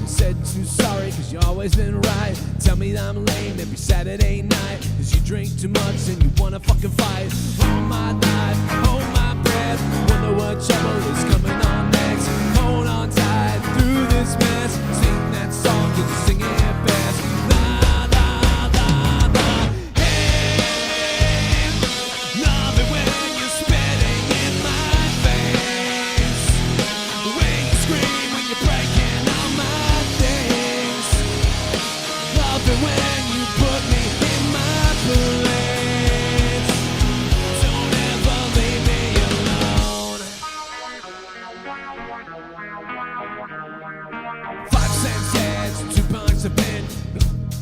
Said too sorry cause you always been right. Tell me that I'm lame every Saturday night cause you drink too much and you wanna fucking fight. Hold my life, hold my breath, wonder what trouble is coming on next. Hold on tight through this mess, sing that song and sing it best. La la la la. Hey, love it when you're spitting in my face, when you scream when you're breaking all my things. Love it when you put me in my place. Don't ever leave me alone. 5 cents heads, 2 bucks a bed.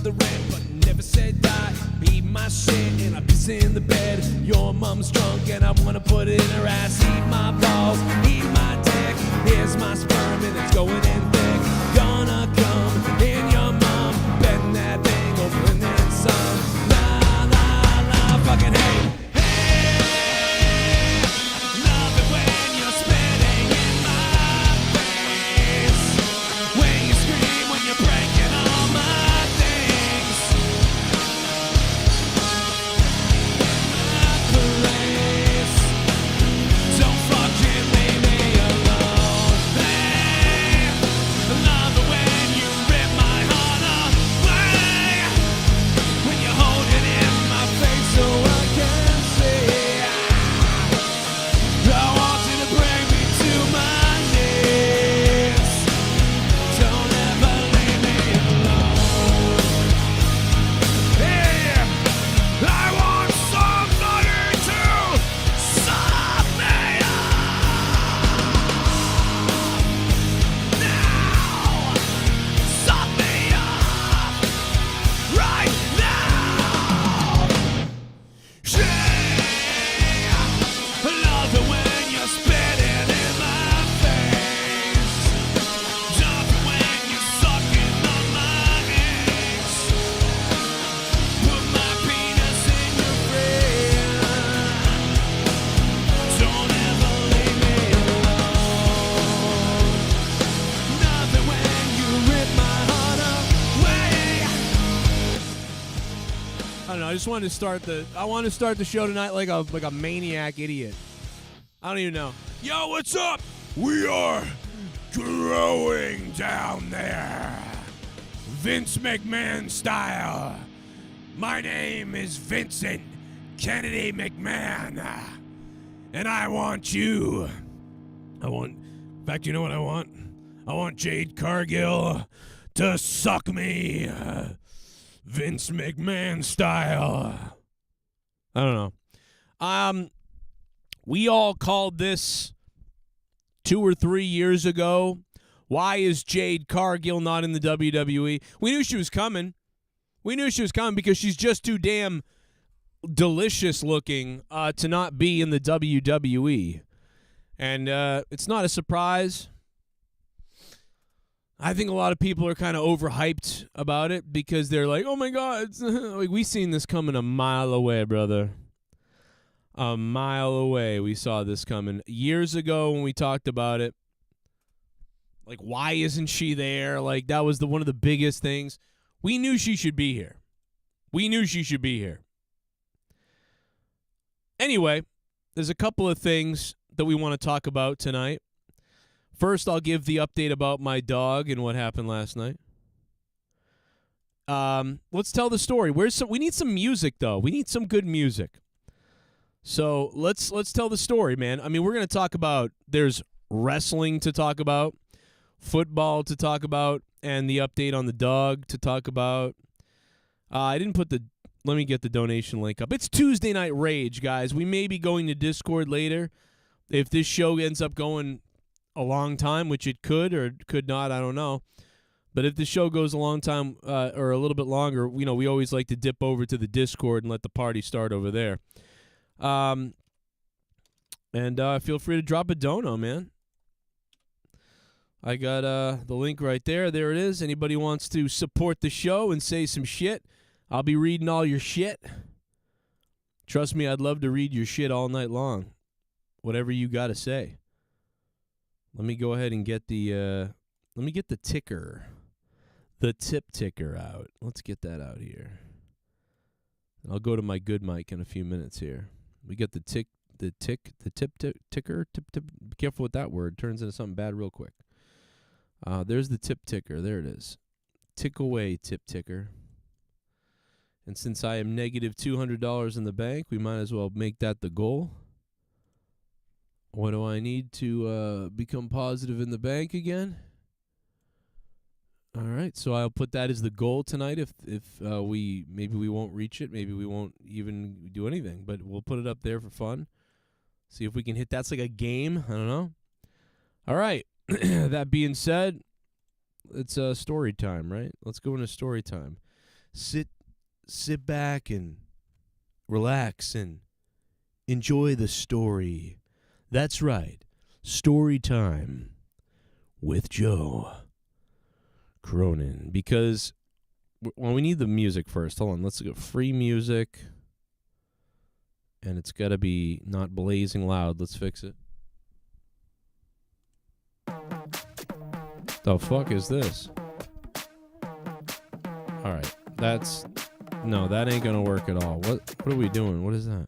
The rent, but never said die. Eat my shit and I piss in the bed. Your mom's drunk and I wanna put it in her ass. Eat my balls, eat my dick. Here's my sperm and it's going in thick. Gonna come in your mom, bend that thing over and then some. La la la, fucking hey. Hey, love it when you're spitting in my face, when you scream when you're breaking all my things. My place. Don't fucking leave me alone. Hey, love it when you rip my heart away, when you hold it in my face so I can see. I want you to bring me to my knees. Don't ever leave me alone. Hey, I want somebody to suck me up. Now, suck me up right now. Yeah, love it when you're spitting in my face. Love it when you're sucking on my eggs. Put my penis in your brain. Don't ever leave me alone. Love it when you rip my heart away. I don't know. I just wanted to start the show tonight like a maniac idiot. I don't even know. Yo, what's up? We are growing down there, Vince McMahon style. My name is Vincent Kennedy McMahon, and I want you. In fact, you know what I want? I want Jade Cargill to suck me, Vince McMahon style. I don't know. We all called this 2 or 3 years ago. Why is Jade Cargill not in the WWE? We knew she was coming. We knew she was coming because she's just too damn delicious looking to not be in the WWE. And it's not a surprise. I think a lot of people are kind of overhyped about it because they're like, oh my God, like, we seen this coming a mile away, brother. A mile away, we saw this coming. Years ago when we talked about it, like, why isn't she there? Like, that was one of the biggest things. We knew she should be here. We knew she should be here. Anyway, there's a couple of things that we want to talk about tonight. First, I'll give the update about my dog and what happened last night. Let's tell the story. We need some music, though. We need some good music. So let's tell the story, man. I mean, we're going to talk about, there's wrestling to talk about, football to talk about, and the update on the dog to talk about. I didn't put let me get the donation link up. It's Tuesday Night Rage, guys. We may be going to Discord later. If this show ends up going a long time, which it could or could not, I don't know. But if the show goes a long time or a little bit longer, we always like to dip over to the Discord and let the party start over there. And feel free to drop a dono, man. I got the link right there. There it is. Anybody wants to support the show and say some shit, I'll be reading all your shit. Trust me, I'd love to read your shit all night long. Whatever you got to say. Let me go ahead and get the ticker. The tip ticker out. Let's get that out here. I'll go to my good mic in a few minutes here. We got the tip ticker. Be careful with that word. Turns into something bad real quick. There's the tip ticker. There it is. Tick away, tip ticker. And since I am negative $200 in the bank, we might as well make that the goal. What do I need to become positive in the bank again? All right, so I'll put that as the goal tonight. If we won't reach it, maybe we won't even do anything, but we'll put it up there for fun. See if we can hit. That's like a game. I don't know. All right. That being said, it's story time, right? Let's go into story time. Sit back and relax and enjoy the story. That's right. Story time with Joe Cronin. Because, well, we need the music first. Hold on. Let's go. Free music. And it's got to be not blazing loud. Let's fix it. The fuck is this? All right. No, that ain't gonna work at all. What are we doing? What is that?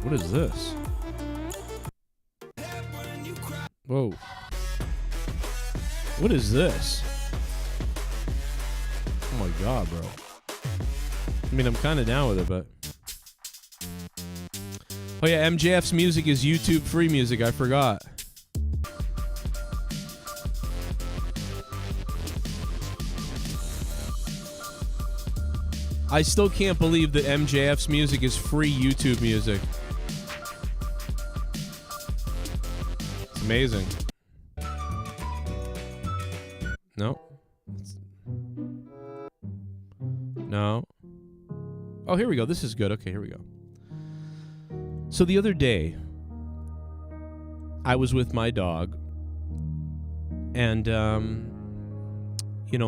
What is this? Whoa. What is this? Oh my god, bro. I mean, I'm kind of down with it, but... Oh yeah, MJF's music is YouTube free music. I forgot. I still can't believe that MJF's music is free YouTube music. It's amazing. No. No. Oh, here we go. This is good. Okay, here we go. So the other day, I was with my dog, and,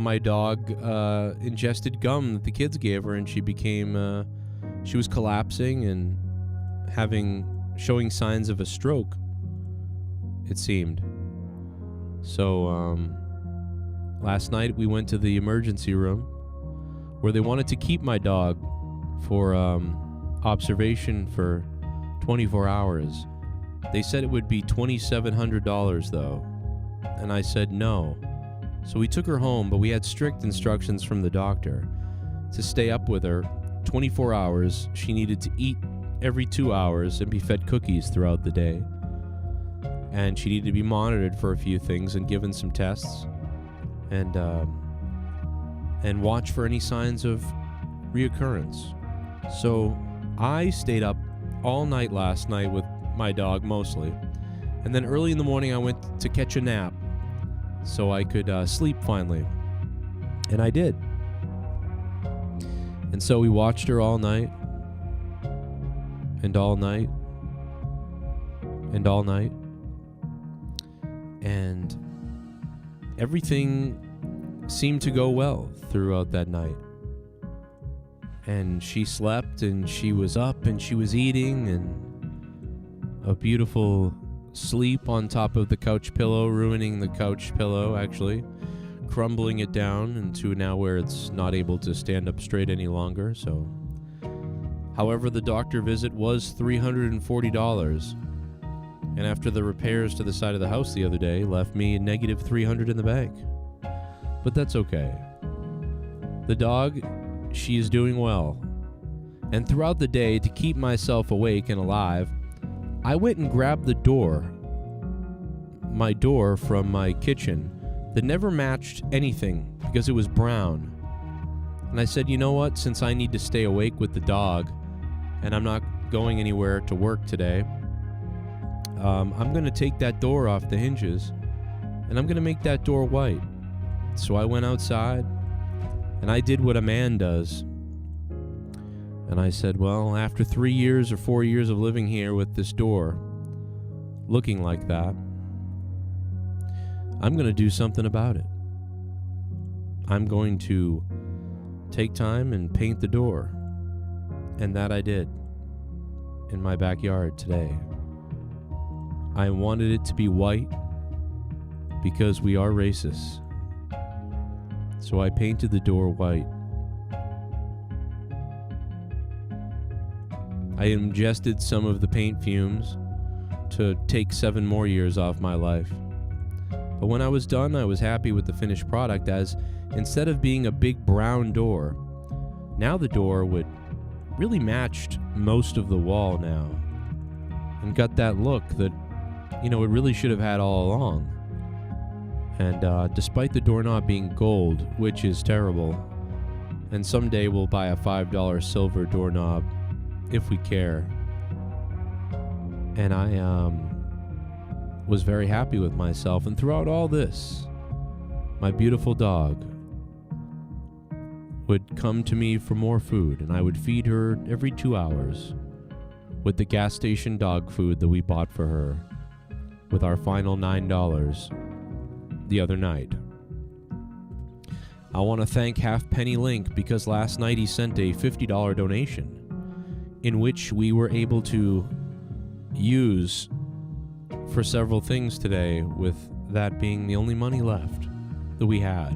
my dog ingested gum that the kids gave her, and she became, she was collapsing and showing signs of a stroke, it seemed. So, last night we went to the emergency room where they wanted to keep my dog for observation for 24 hours. They said it would be $2,700 though, and I said no. So we took her home, but we had strict instructions from the doctor to stay up with her 24 hours. She needed to eat every 2 hours and be fed cookies throughout the day. And she needed to be monitored for a few things and given some tests, and watch for any signs of reoccurrence. So I stayed up all night last night with my dog mostly, and then early in the morning I went to catch a nap so I could sleep finally, and I did. And so we watched her all night and all night and all night, and everything seemed to go well throughout that night. And she slept, and she was up, and she was eating, and a beautiful sleep on top of the couch pillow, ruining the couch pillow, actually, crumbling it down into now where it's not able to stand up straight any longer. So, however, the doctor visit was $340, and after the repairs to the side of the house the other day, left me negative $300 in the bank. But that's okay. The dog, she is doing well. And throughout the day, to keep myself awake and alive, I went and grabbed my door from my kitchen that never matched anything because it was brown. And I said, you know what, since I need to stay awake with the dog and I'm not going anywhere to work today, I'm going to take that door off the hinges and I'm going to make that door white. So I went outside and I did what a man does. And I said, well, after 3 years or 4 years of living here with this door looking like that, I'm going to do something about it. I'm going to take time and paint the door. And that I did in my backyard today. I wanted it to be white because we are racist. So I painted the door white. I ingested some of the paint fumes to take 7 more years off my life. But when I was done, I was happy with the finished product, as instead of being a big brown door, now the door would really matched most of the wall now and got that look that, it really should have had all along. And despite the doorknob being gold, which is terrible, and someday we'll buy a $5 silver doorknob if we care, and I was very happy with myself. And throughout all this, my beautiful dog would come to me for more food, and I would feed her every 2 hours with the gas station dog food that we bought for her with our final $9 the other night. I want to thank Halfpenny Link because last night he sent a $50 donation in which we were able to use for several things today, with that being the only money left that we had.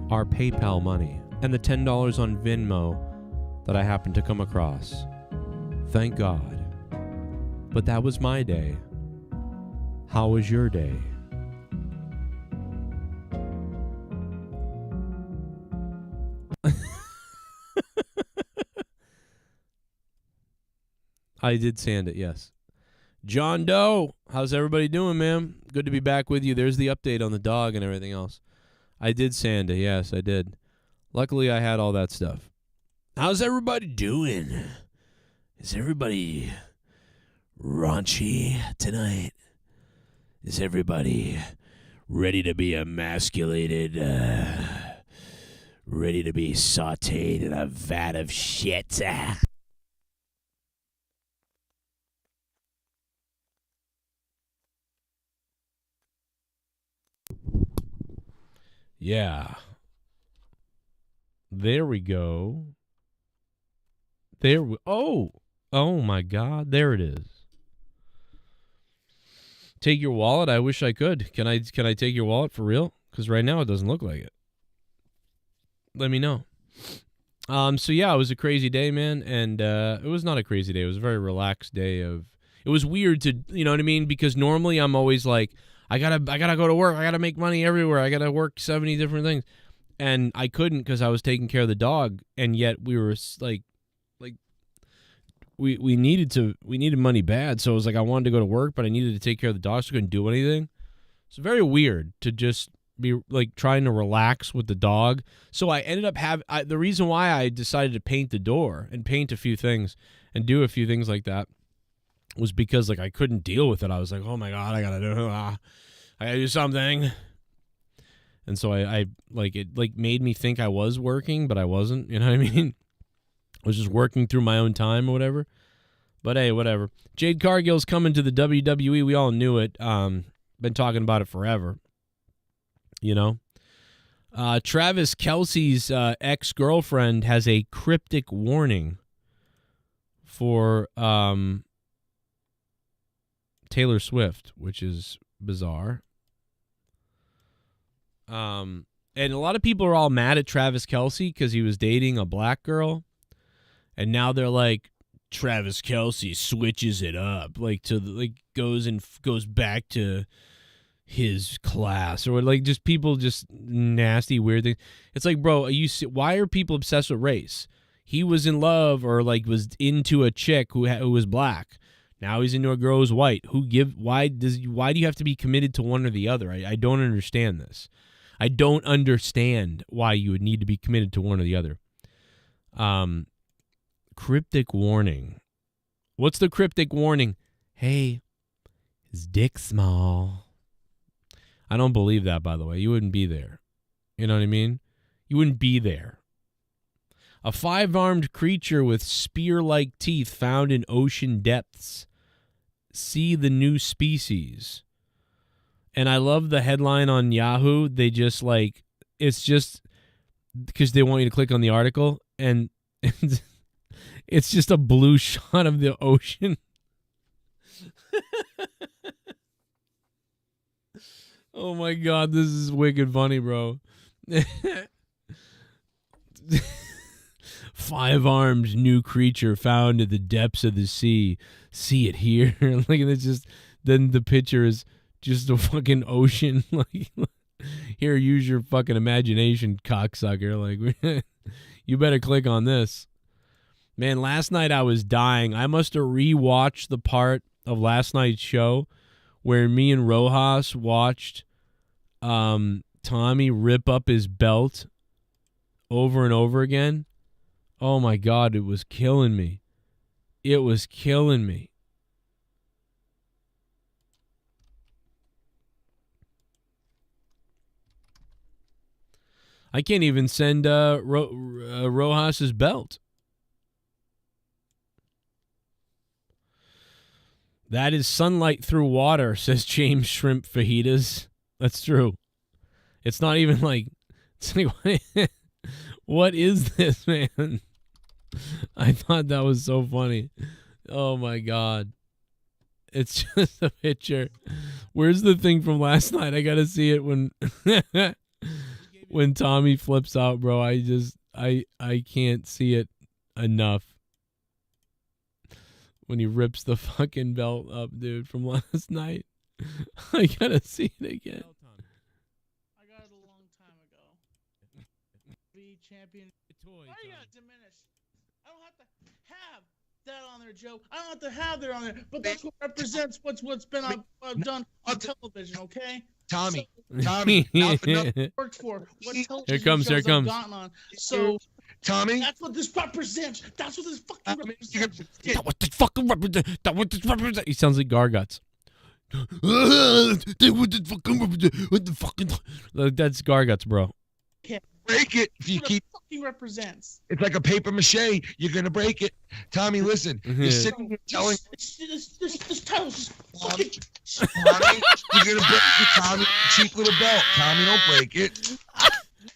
Our PayPal money and the $10 on Venmo that I happened to come across. Thank God. But that was my day. How was your day? I did sand it, yes. John Doe, how's everybody doing, man? Good to be back with you. There's the update on the dog and everything else. I did sand it, yes, I did. Luckily, I had all that stuff. How's everybody doing? Is everybody raunchy tonight? Is everybody ready to be emasculated? Ready to be sauteed in a vat of shit? Yeah. There we go. Oh my God. There it is. Take your wallet? I wish I could. Can I take your wallet for real? Because right now it doesn't look like it. Let me know. So yeah, it was a crazy day, man. And it was not a crazy day. It was a very relaxed day it was weird to, you know what I mean? Because normally I'm always like, I gotta go to work. I gotta make money everywhere. I gotta work 70 different things. And I couldn't because I was taking care of the dog. And yet we were like we needed money bad. So it was like I wanted to go to work, but I needed to take care of the dog, so I couldn't do anything. It's very weird to just be like trying to relax with the dog. So I ended up the reason why I decided to paint the door and paint a few things and do a few things like that was because like I couldn't deal with it. I was like, oh my God, I gotta do something. And so I it made me think I was working, but I wasn't. You know what I mean? I was just working through my own time or whatever. But hey, whatever. Jade Cargill's coming to the WWE. We all knew it. Been talking about it forever. You know? Travis Kelce's ex-girlfriend has a cryptic warning for Taylor Swift, which is bizarre. And a lot of people are all mad at Travis Kelce because he was dating a black girl. And now they're like, Travis Kelce switches it up, like goes back to his class, or like just people just nasty weird things. It's like, bro, why are people obsessed with race? He was in love or like was into a chick who was black. Now he's into a girl who's white. Why do you have to be committed to one or the other? I don't understand this. I don't understand why you would need to be committed to one or the other. Cryptic warning. What's the cryptic warning? Hey, his dick's small. I don't believe that, by the way. You wouldn't be there. You know what I mean? You wouldn't be there. A 5-armed creature with spear-like teeth found in ocean depths. See the new species. And I love the headline on Yahoo. They just like, it's just because they want you to click on the article, and it's just a blue shot of the ocean. Oh my God, this is wicked funny, bro. 5 arms, new creature found in the depths of the sea. See it here. Like, it's just, then the picture is just a fucking ocean. Like, here, use your fucking imagination, cocksucker. Like, you better click on this. Man, last night I was dying. I must have rewatched the part of last night's show where me and Rojas watched Tommy rip up his belt over and over again. Oh my God, it was killing me. It was killing me. I can't even send Rojas's belt. That is sunlight through water, says James Shrimp Fajitas. That's true. It's not even like, it's like what is this, man? I thought that was so funny. Oh my God. It's just a picture. Where's the thing from last night? I gotta see it when when Tommy flips out, bro. I can't see it enough. When he rips the fucking belt up, dude, from last night. I gotta see it again. I got it a long time ago. Be champion. Why you gotta diminish? I don't have to have that on there, Joe. I don't have to have that on there, but that's what represents what's been done on television, okay? Tommy, Tommy, not for nothing. Worked for what television Here comes, here shows I've comes. gotten on. So Tommy, that's what this represents. That's what this fucking represents. That what this fucking represent. That what this represent. He sounds like Garguts. What the fucking? That's Garguts, bro. break it if you keep. Fucking represents. It's like a paper mache. You're gonna break it. Tommy, listen. You're sitting here telling. This title's just fucking. Tommy, you're gonna break it, Tommy. Cheap little belt. Tommy, don't break it.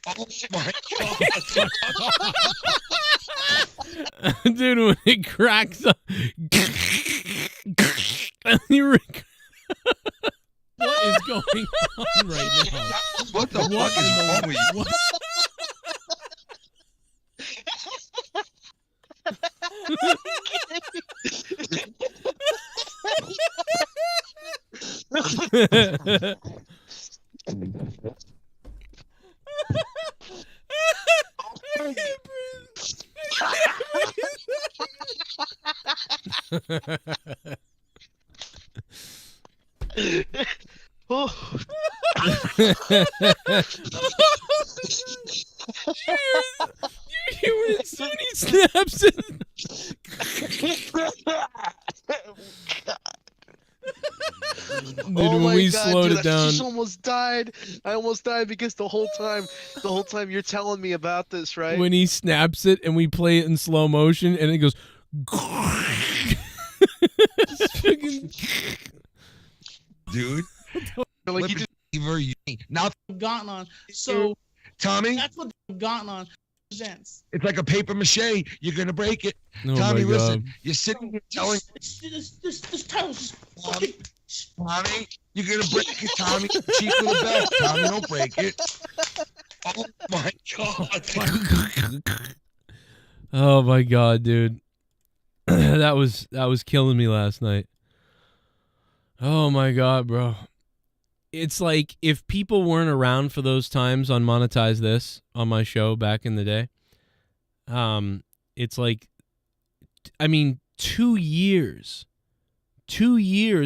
Oh my God. Dude, when it cracks up. What is going on right now? What the fuck is wrong with you? Oh. You when Sunny snaps it. Dude, when we slowed it down, I just almost died. I almost died because the whole time you're telling me about this, right? When he snaps it and we play it in slow motion and it goes. Dude, Like you now gotten on. So Tommy, that's what gotten on presents. it's like a paper mache. You're gonna break it. Oh Tommy, my listen. God. You're sitting here telling. This title's just fucking. Tommy, you're gonna break it, Tommy. Cheap little belt. Tommy, don't break it. Oh my God. Oh my God, dude. that was killing me last night. Oh my God, bro. It's like if people weren't around for those times on Monetize This on my show back in the day, it's like, I mean, 2 years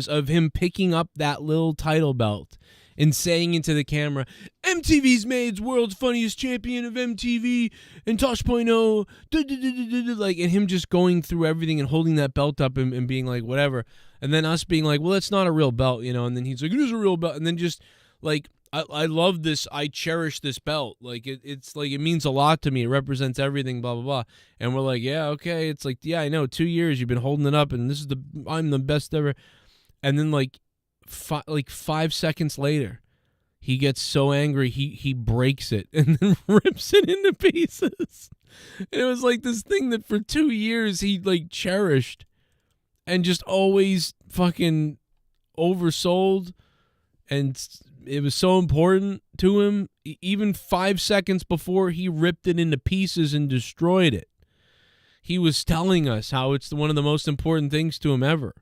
of him picking up that little title belt and saying into the camera, MTV's made world's funniest champion of MTV and Tosh.0, like, and him just going through everything and holding that belt up and being like, whatever. And then us being like, well, it's not a real belt, you know, and then he's like, it is a real belt. And then just like, I love this. I cherish this belt. Like, it's like, it means a lot to me. It represents everything, blah, blah, blah. And we're like, yeah, okay. It's like, yeah, I know, 2 years you've been holding it up and I'm the best ever. And then like like 5 seconds later, he gets so angry he breaks it and then rips it into pieces. And it was like this thing that for 2 years he like cherished and just always fucking oversold, and it was so important to him. Even 5 seconds before he ripped it into pieces and destroyed it, he was telling us how it's one of the most important things to him ever.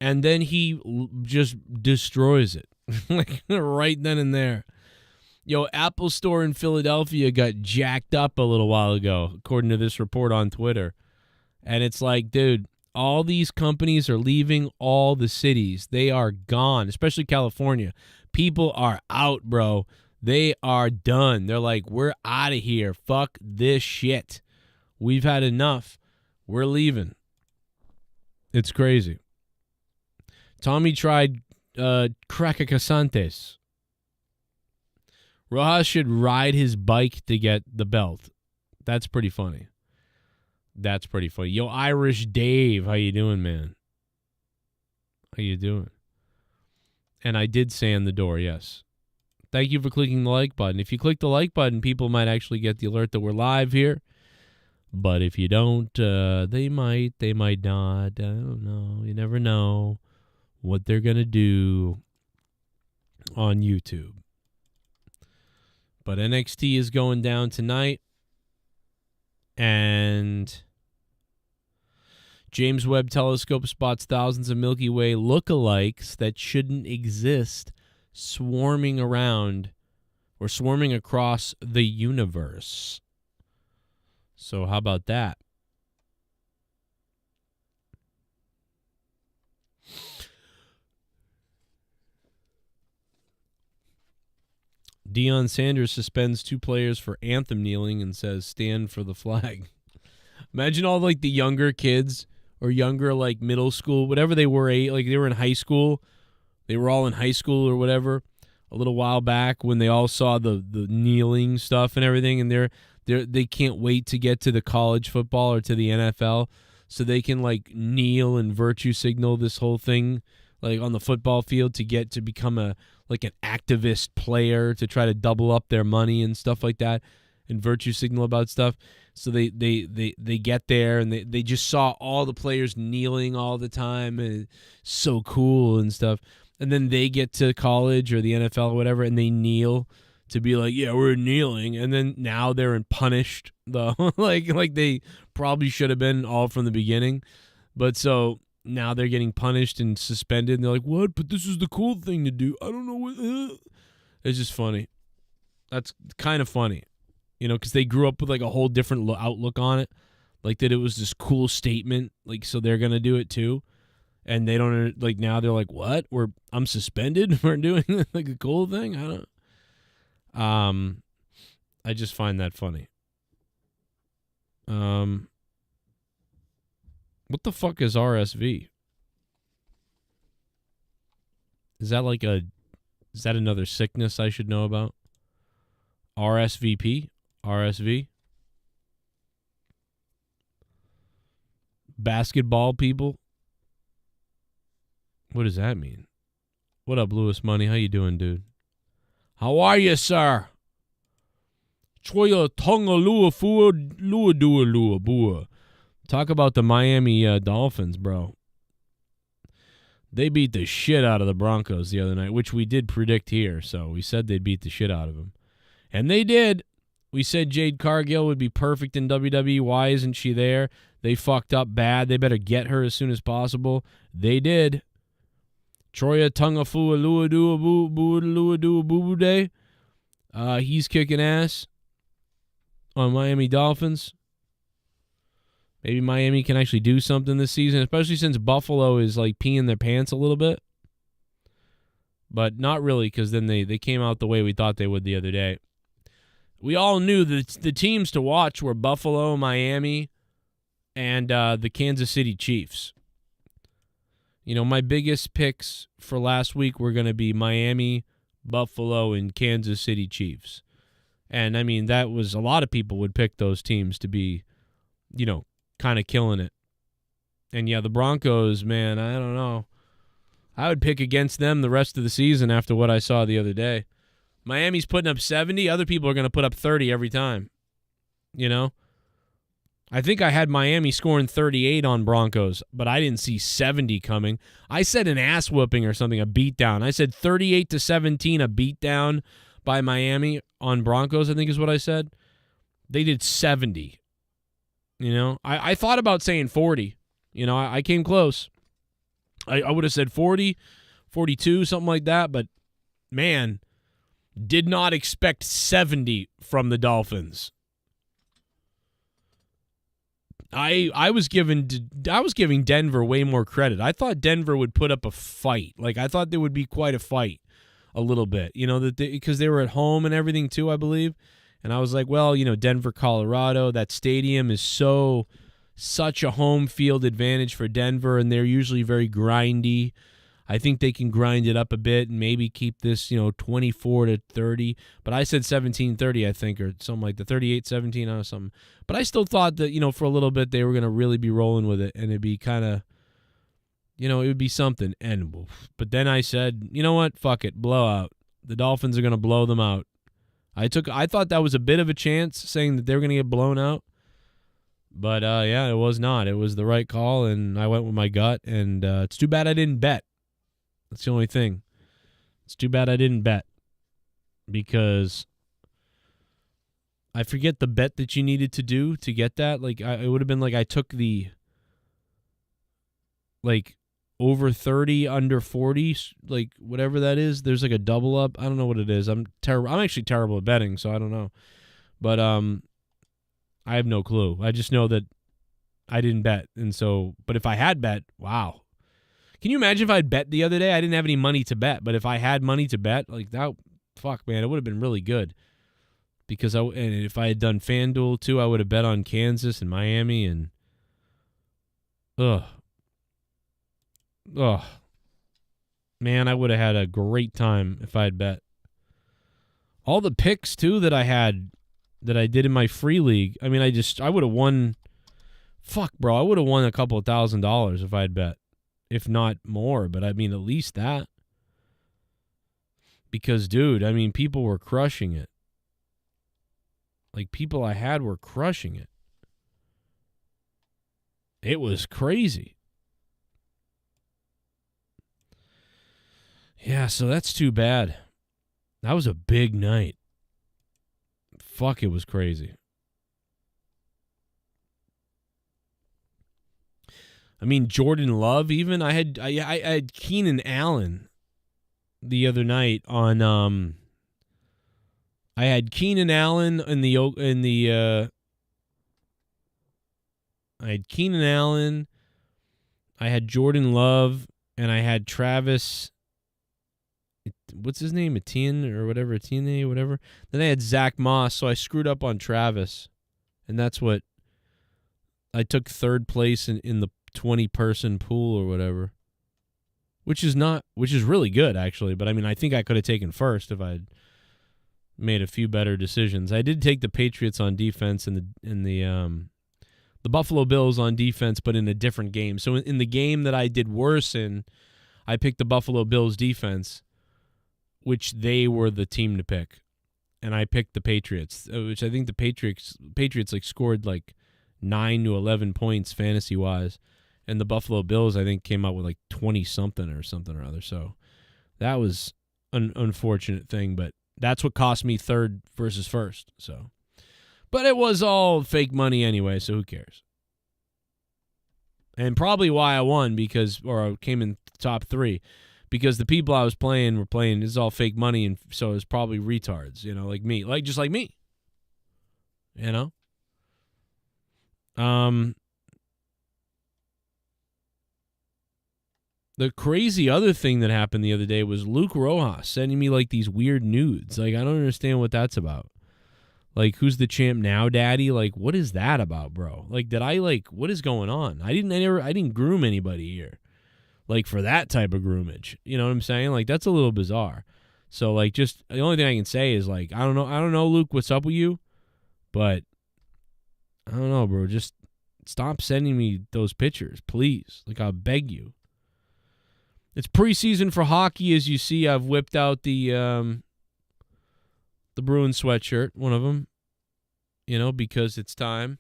And then he just destroys it like right then and there. Yo, Apple Store in Philadelphia got jacked up a little while ago, according to this report on Twitter. And it's like, dude, all these companies are leaving all the cities. They are gone, especially California. People are out, bro. They are done. They're like, we're out of here. Fuck this shit. We've had enough. We're leaving. It's crazy. Tommy tried Cracacasantes. Rojas should ride his bike to get the belt. That's pretty funny. That's pretty funny. Yo, Irish Dave, how you doing, man? How you doing? And I did sand the door, yes. Thank you for clicking the like button. If you click the like button, people might actually get the alert that we're live here. But if you don't, they might not. I don't know. You never know what they're going to do on YouTube. But NXT is going down tonight. And James Webb Telescope spots thousands of Milky Way lookalikes that shouldn't exist swarming around or swarming across the universe. So how about that? Deion Sanders suspends 2 players for anthem kneeling and says, stand for the flag. Imagine all like the younger kids or younger like middle school, whatever they were, like they were in high school. They were all in high school or whatever a little while back when they all saw the kneeling stuff and everything, and they can't wait to get to the college football or to the NFL so they can like kneel and virtue signal this whole thing like on the football field to get to become an activist player to try to double up their money and stuff like that and virtue signal about stuff. So they get there and they just saw all the players kneeling all the time and it's so cool and stuff. And then they get to college or the NFL or whatever and they kneel to be like, yeah, we're kneeling. And then now they're punished though. like they probably should have been all from the beginning. But so now they're getting punished and suspended. And they're like, what? But this is the cool thing to do. I don't know what. It's just funny. That's kind of funny. You know, because they grew up with like a whole different outlook on it. Like that it was this cool statement. Like, so they're going to do it too. And they don't, like, now they're like, what? I'm suspended for doing like a cool thing? I don't. I just find that funny. What the fuck is RSV? Is that another sickness I should know about? RSVP? RSV? Basketball people? What does that mean? What up, Lewis Money? How you doing, dude? How are you, sir? Choya tonga lua fua lua dua lua bua. Talk about the Miami Dolphins, bro. They beat the shit out of the Broncos the other night, which we did predict here. So we said they'd beat the shit out of them. And they did. We said Jade Cargill would be perfect in WWE. Why isn't she there? They fucked up bad. They better get her as soon as possible. They did. Troya Tunga Fua Lua Dua Boo Boo Lua Dua Boo Boo Day. He's kicking ass on Miami Dolphins. Maybe Miami can actually do something this season, especially since Buffalo is like peeing their pants a little bit. But not really, because then they came out the way we thought they would the other day. We all knew that the teams to watch were Buffalo, Miami, and the Kansas City Chiefs. You know, my biggest picks for last week were going to be Miami, Buffalo, and Kansas City Chiefs. And, I mean, that was a lot of people would pick those teams to be, you know, kind of killing it. And, yeah, the Broncos, man, I don't know. I would pick against them the rest of the season after what I saw the other day. Miami's putting up 70. Other people are going to put up 30 every time. You know? I think I had Miami scoring 38 on Broncos, but I didn't see 70 coming. I said an ass whooping or something, a beatdown. I said 38-17, a beatdown by Miami on Broncos, I think is what I said. They did 70. You know, I thought about saying 40. You know, I came close. I would have said 40, 42, something like that, but man, did not expect 70 from the Dolphins. I was giving Denver way more credit. I thought Denver would put up a fight. Like, I thought there would be quite a fight a little bit, you know, because they were at home and everything too, I believe. And I was like, well, you know, Denver, Colorado, that stadium is such a home field advantage for Denver, and they're usually very grindy. I think they can grind it up a bit and maybe keep this, you know, 24-30. But I said 17-30, I think, or something like that, 38-17 or something. But I still thought that, you know, for a little bit they were going to really be rolling with it, and it'd be kind of, you know, it would be something. But then I said, you know what, fuck it, blowout. The Dolphins are going to blow them out. I thought that was a bit of a chance, saying that they were going to get blown out. But, yeah, it was not. It was the right call, and I went with my gut, and it's too bad I didn't bet. That's the only thing. It's too bad I didn't bet, because I forget the bet that you needed to do to get that. Like, it would have been like I took the, like, over 30, under 40, like, whatever that is. There's like a double up. I don't know what it is. I'm actually terrible at betting, so I don't know. But I have no clue. I just know that I didn't bet, and so. But if I had bet, wow. Can you imagine if I'd bet the other day? I didn't have any money to bet, but if I had money to bet, like that, fuck, man, it would have been really good. Because and if I had done FanDuel too, I would have bet on Kansas and Miami, and man, I would have had a great time if I had bet. All the picks too that I had, that I did in my free league. I mean, I would have won. Fuck, bro, I would have won a couple of $1,000s if I had bet. If not more, but I mean, at least that. Because, dude, I mean, people were crushing it. Like, people I had were crushing it. It was crazy. Yeah, so that's too bad. That was a big night. Fuck, it was crazy. I mean, Jordan Love, even. I had Keenan Allen the other night on. I had Keenan Allen I had Keenan Allen. I had Jordan Love, and I had Travis. What's his name? Etienne or whatever. Etienne, whatever. Then I had Zach Moss, so I screwed up on Travis, and that's what. I took third place in the 20-person pool or whatever, which is really good, actually. But I mean, I think I could have taken first if I'd made a few better decisions. I did take the Patriots on defense and the Buffalo Bills on defense, but in a different game. So in the game that I did worse in, I picked the Buffalo Bills defense, which they were the team to pick, and I picked the Patriots, which I think the Patriots like scored like 9 to 11 points fantasy wise. And the Buffalo Bills, I think, came out with like 20-something or something or other. So that was an unfortunate thing, but that's what cost me third versus first. So, but it was all fake money anyway, so who cares? And probably why I won, or I came in top 3, because the people I was playing were playing, this is all fake money, and so it was probably retards, you know, like me, just like me, you know? The crazy other thing that happened the other day was Luke Rojas sending me like these weird nudes. Like, I don't understand what that's about. Like, who's the champ now, daddy? Like, what is that about, bro? Like, what is going on? I didn't groom anybody here. Like, for that type of groomage. You know what I'm saying? Like, that's a little bizarre. So, like, just the only thing I can say is, like, I don't know, Luke, what's up with you? But I don't know, bro. Just stop sending me those pictures, please. Like, I'll beg you. It's preseason for hockey, as you see. I've whipped out the Bruins sweatshirt, one of them, because it's time.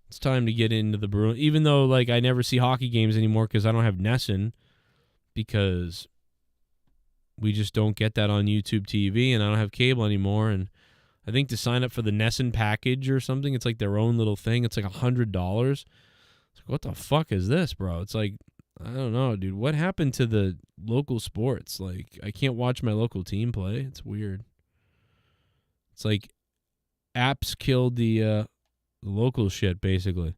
It's time to get into the Bruins, even though, like, I never see hockey games anymore because I don't have Nessun, because we just don't get that on YouTube TV, and I don't have cable anymore. And I think to sign up for the Nessun package or something, it's like their own little thing. It's like $100. It's like, what the fuck is this, bro? It's like, I don't know, dude. What happened to the local sports? Like, I can't watch my local team play. It's weird. It's like apps killed the local shit, basically.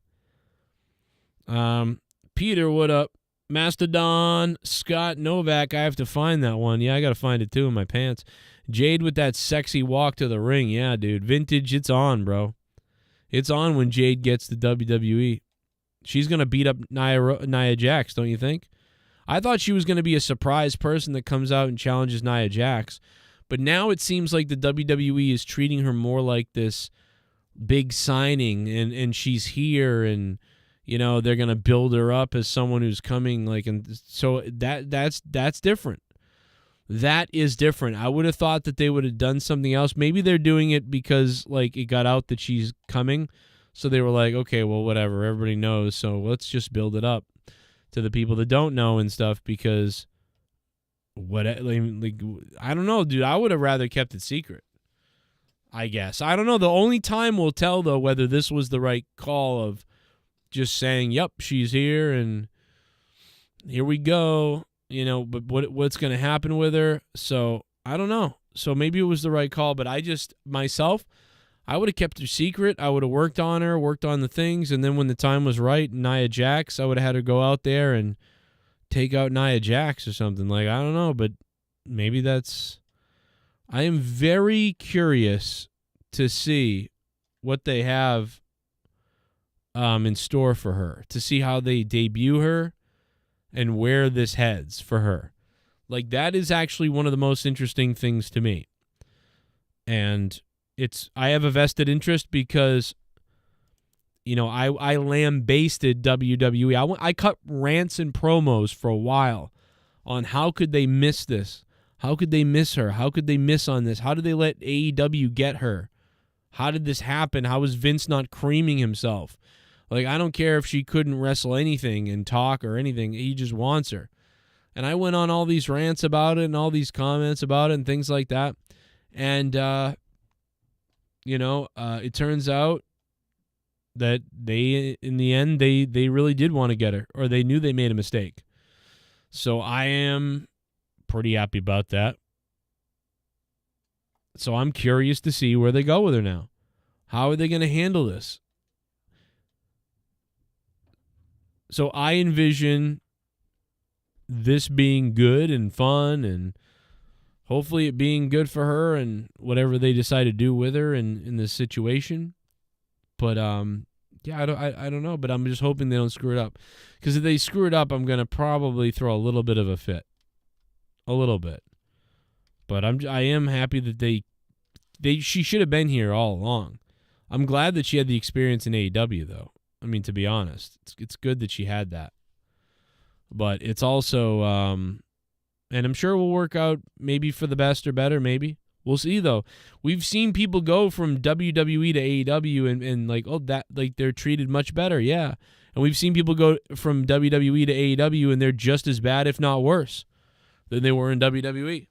Peter, what up? Mastodon, Scott Novak. I have to find that one. Yeah, I got to find it too in my pants. Jade with that sexy walk to the ring. Yeah, dude. Vintage, it's on, bro. It's on when Jade gets to WWE. She's going to beat up Nia Jax, don't you think? I thought she was going to be a surprise person that comes out and challenges Nia Jax. But now it seems like the WWE is treating her more like this big signing, and she's here, and, they're going to build her up as someone who's coming. And so that's different. That is different. I would have thought that they would have done something else. Maybe they're doing it because, it got out that she's coming. So they were like, okay, well, whatever. Everybody knows, so let's just build it up to the people that don't know and stuff, because I don't know, dude. I would have rather kept it secret, I guess. I don't know. The only time will tell, though, whether this was the right call of just saying, yep, she's here, and here we go, but what's going to happen with her? So I don't know. So maybe it was the right call, but I would have kept her secret. I would have worked on the things, and then when the time was right, Nia Jax, I would have had her go out there and take out Nia Jax or something. I don't know, but maybe I am very curious to see what they have in store for her, to see how they debut her and where this heads for her. That is actually one of the most interesting things to me. And I have a vested interest because, I lambasted WWE. I cut rants and promos for a while on how could they miss this? How could they miss her? How could they miss on this? How did they let AEW get her? How did this happen? How was Vince not creaming himself? I don't care if she couldn't wrestle anything and talk or anything. He just wants her. And I went on all these rants about it and all these comments about it and things like that. And, it turns out that they, in the end, they really did want to get her, or they knew they made a mistake. So I am pretty happy about that. So I'm curious to see where they go with her now. How are they going to handle this? So I envision this being good and fun, and hopefully it being good for her and whatever they decide to do with her in this situation. But yeah, I don't know, but I'm just hoping they don't screw it up. Because if they screw it up, I'm going to probably throw a little bit of a fit. A little bit. But I am happy that she should have been here all along. I'm glad that she had the experience in AEW, though. I mean, to be honest, it's good that she had that. But it's also, and I'm sure it will work out maybe for the best or better, maybe. We'll see, though. We've seen people go from WWE to AEW and they're treated much better, yeah. And we've seen people go from WWE to AEW and they're just as bad, if not worse, than they were in WWE.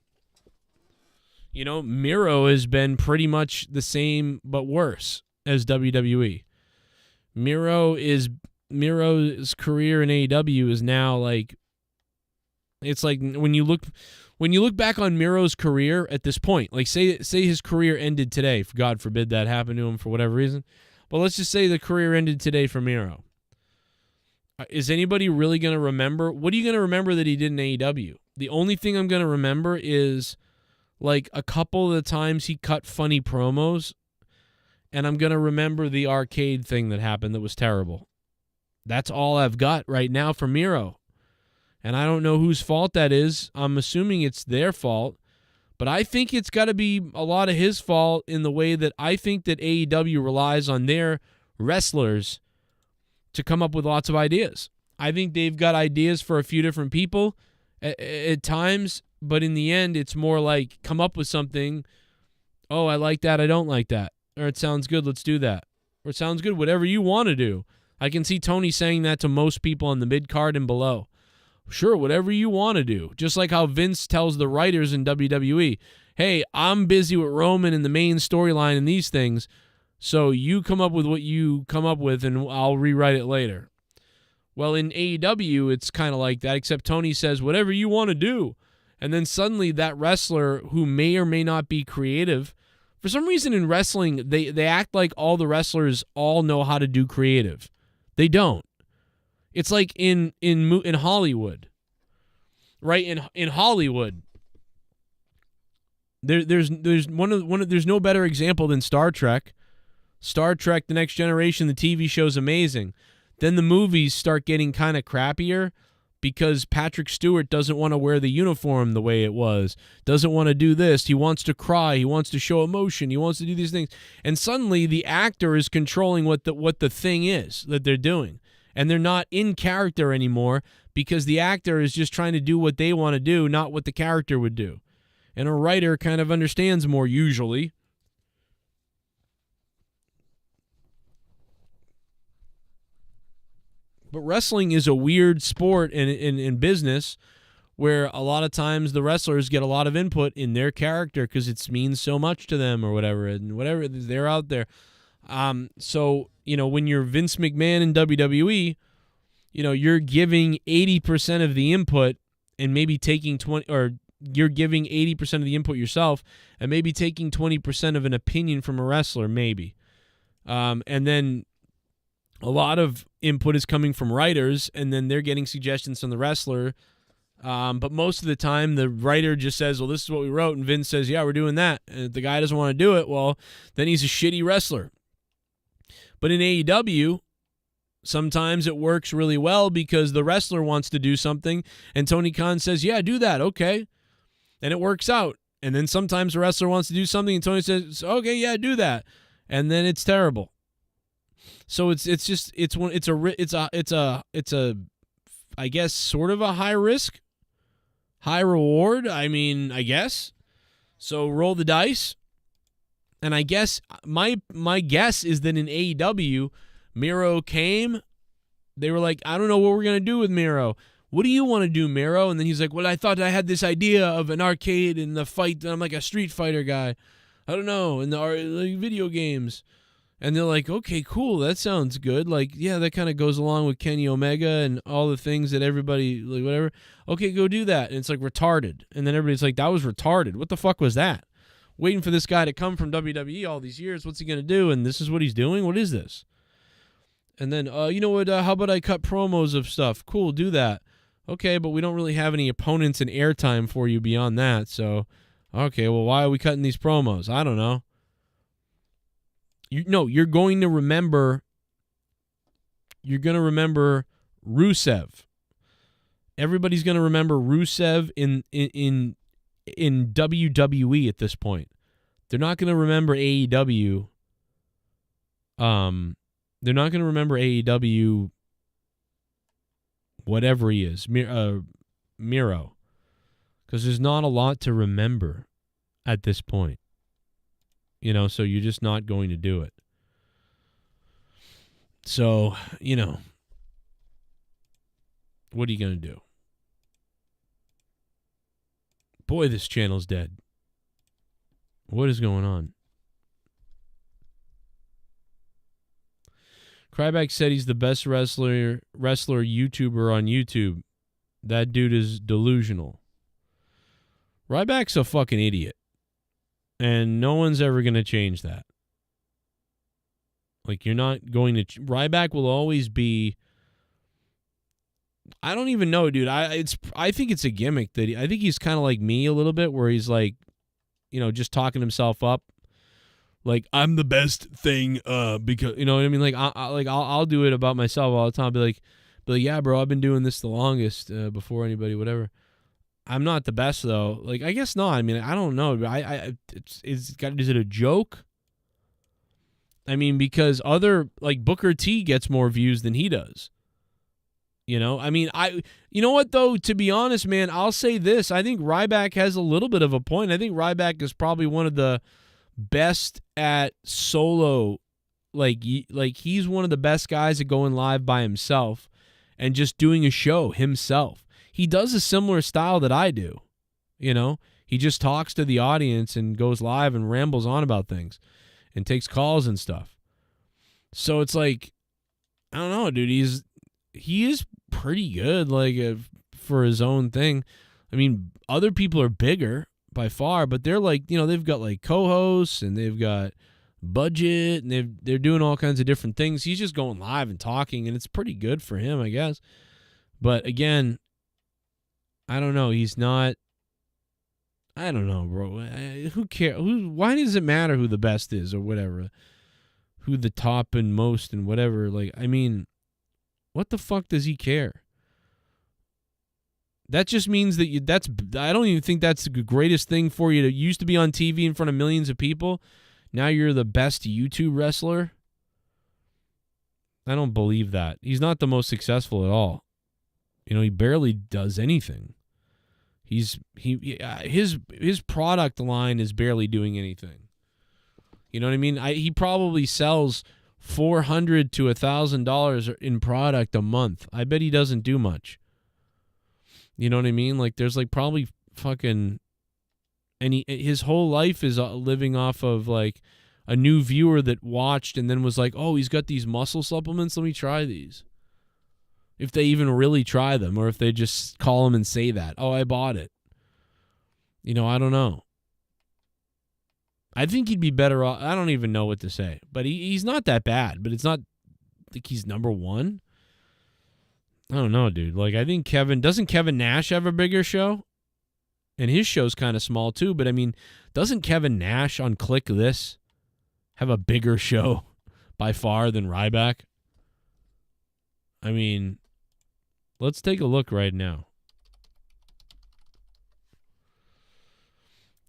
Miro has been pretty much the same but worse as WWE. Miro's career in AEW is now it's like when you look back on Miro's career at this point, say his career ended today, God forbid that happened to him for whatever reason, but let's just say the career ended today for Miro. Is anybody really going to remember? What are you going to remember that he did in AEW? The only thing I'm going to remember is a couple of the times he cut funny promos, and I'm going to remember the arcade thing that happened that was terrible. That's all I've got right now for Miro. And I don't know whose fault that is. I'm assuming it's their fault. But I think it's got to be a lot of his fault in the way that I think that AEW relies on their wrestlers to come up with lots of ideas. I think they've got ideas for a few different people, at times, but in the end, it's more like come up with something. Oh, I like that. I don't like that. Or it sounds good. Let's do that. Or it sounds good. Whatever you want to do. I can see Tony saying that to most people on the mid-card and below. Sure, whatever you want to do. Just like how Vince tells the writers in WWE, hey, I'm busy with Roman and the main storyline and these things, so you come up with what you come up with and I'll rewrite it later. Well, in AEW, it's kind of like that, except Tony says, whatever you want to do. And then suddenly that wrestler who may or may not be creative, for some reason in wrestling, they act like all the wrestlers all know how to do creative. They don't. It's like in Hollywood, right? In Hollywood, there's no better example than Star Trek. Star Trek: The Next Generation, the TV show's amazing. Then the movies start getting kind of crappier because Patrick Stewart doesn't want to wear the uniform the way it was, doesn't want to do this. He wants to cry. He wants to show emotion. He wants to do these things. And suddenly the actor is controlling what the thing is that they're doing. And they're not in character anymore because the actor is just trying to do what they want to do, not what the character would do. And a writer kind of understands more usually. But wrestling is a weird sport in business where a lot of times the wrestlers get a lot of input in their character because it means so much to them or whatever, and whatever, they're out there. So, when you're Vince McMahon in WWE, you're giving 80% of the input and maybe taking 20, or you're giving 80% of the input yourself and maybe taking 20% of an opinion from a wrestler, maybe. And then a lot of input is coming from writers, and then they're getting suggestions from the wrestler. But most of the time, the writer just says, well, this is what we wrote, and Vince says, yeah, we're doing that. And if the guy doesn't want to do it, well, then he's a shitty wrestler. But in AEW, sometimes it works really well because the wrestler wants to do something, and Tony Khan says, yeah, do that, okay. And it works out. And then sometimes the wrestler wants to do something, and Tony says, okay, yeah, do that. And then it's terrible. So it's a I guess sort of a high risk, high reward. I mean, I guess. So roll the dice. And I guess my guess is that in AEW, Miro came. They were like, I don't know what we're gonna do with Miro. What do you want to do, Miro? And then he's like, well, I thought I had this idea of an arcade and the fight. I'm like a Street Fighter guy. I don't know, in the video games. And they're like, okay, cool, that sounds good. Like, yeah, that kind of goes along with Kenny Omega and all the things that everybody, like, whatever. Okay, go do that. And it's like retarded. And then everybody's like, that was retarded. What the fuck was that? Waiting for this guy to come from WWE all these years. What's he going to do? And this is what he's doing? What is this? And then, you know what, how about I cut promos of stuff? Cool, do that. Okay, but we don't really have any opponents and airtime for you beyond that. So, okay, well, why are we cutting these promos? I don't know. You're going to remember. You're going to remember Rusev. Everybody's going to remember Rusev in WWE at this point. They're not going to remember AEW. They're not going to remember AEW. Whatever he is, Miro, because there's not a lot to remember at this point. So you're just not going to do it. So, what are you going to do? Boy, this channel's dead. What is going on? Cryback said he's the best wrestler YouTuber on YouTube. That dude is delusional. Ryback's a fucking idiot. And no one's ever going to change that. Like, you're not going to... Ryback will always be... I don't even know, dude. I think it's a gimmick. I think he's kind of like me a little bit, where he's like, just talking himself up. Like, I'm the best thing, because... You know what I mean? Like, I'll do it about myself all the time. Be like, yeah, bro, I've been doing this the longest before anybody, whatever. I'm not the best, though. Like, I guess not. I mean, I don't know. Is it a joke? I mean, because Booker T gets more views than he does. You know, I mean, you know what, though, to be honest, man, I'll say this. I think Ryback has a little bit of a point. I think Ryback is probably one of the best at solo. Like he's one of the best guys at going live by himself and just doing a show himself. He does a similar style that I do. You know, he just talks to the audience and goes live and rambles on about things and takes calls and stuff. So it's like, I don't know, dude. He is pretty good, like, for his own thing. I mean, other people are bigger by far, but they're like, you know, they've got like co-hosts and they've got budget and they're doing all kinds of different things. He's just going live and talking, and it's pretty good for him, I guess. But again, I don't know. He's not. I don't know, bro. Who cares? Why does it matter who the best is or whatever? Who the top and most and whatever? Like, I mean, what the fuck does he care? That just means that I don't even think that's the greatest thing for you. To used to be on TV in front of millions of people. Now you're the best YouTube wrestler. I don't believe that. He's not the most successful at all. You know, he barely does anything. His product line is barely doing anything. You know what I mean? He probably sells $400 to $1,000 in product a month. I bet he doesn't do much. You know what I mean? Like, there's like probably fucking, and his whole life is living off of like a new viewer that watched and then was like, oh, he's got these muscle supplements. Let me try these. If they even really try them, or if they just call them and say that, oh, I bought it. You know, I don't know. I think he'd be better off. I don't even know what to say, but he's not that bad, but it's not like he's number one. I don't know, dude. Like, I think doesn't Kevin Nash have a bigger show? And his show's kind of small too, but I mean, doesn't Kevin Nash on Click This have a bigger show by far than Ryback? I mean, let's take a look right now.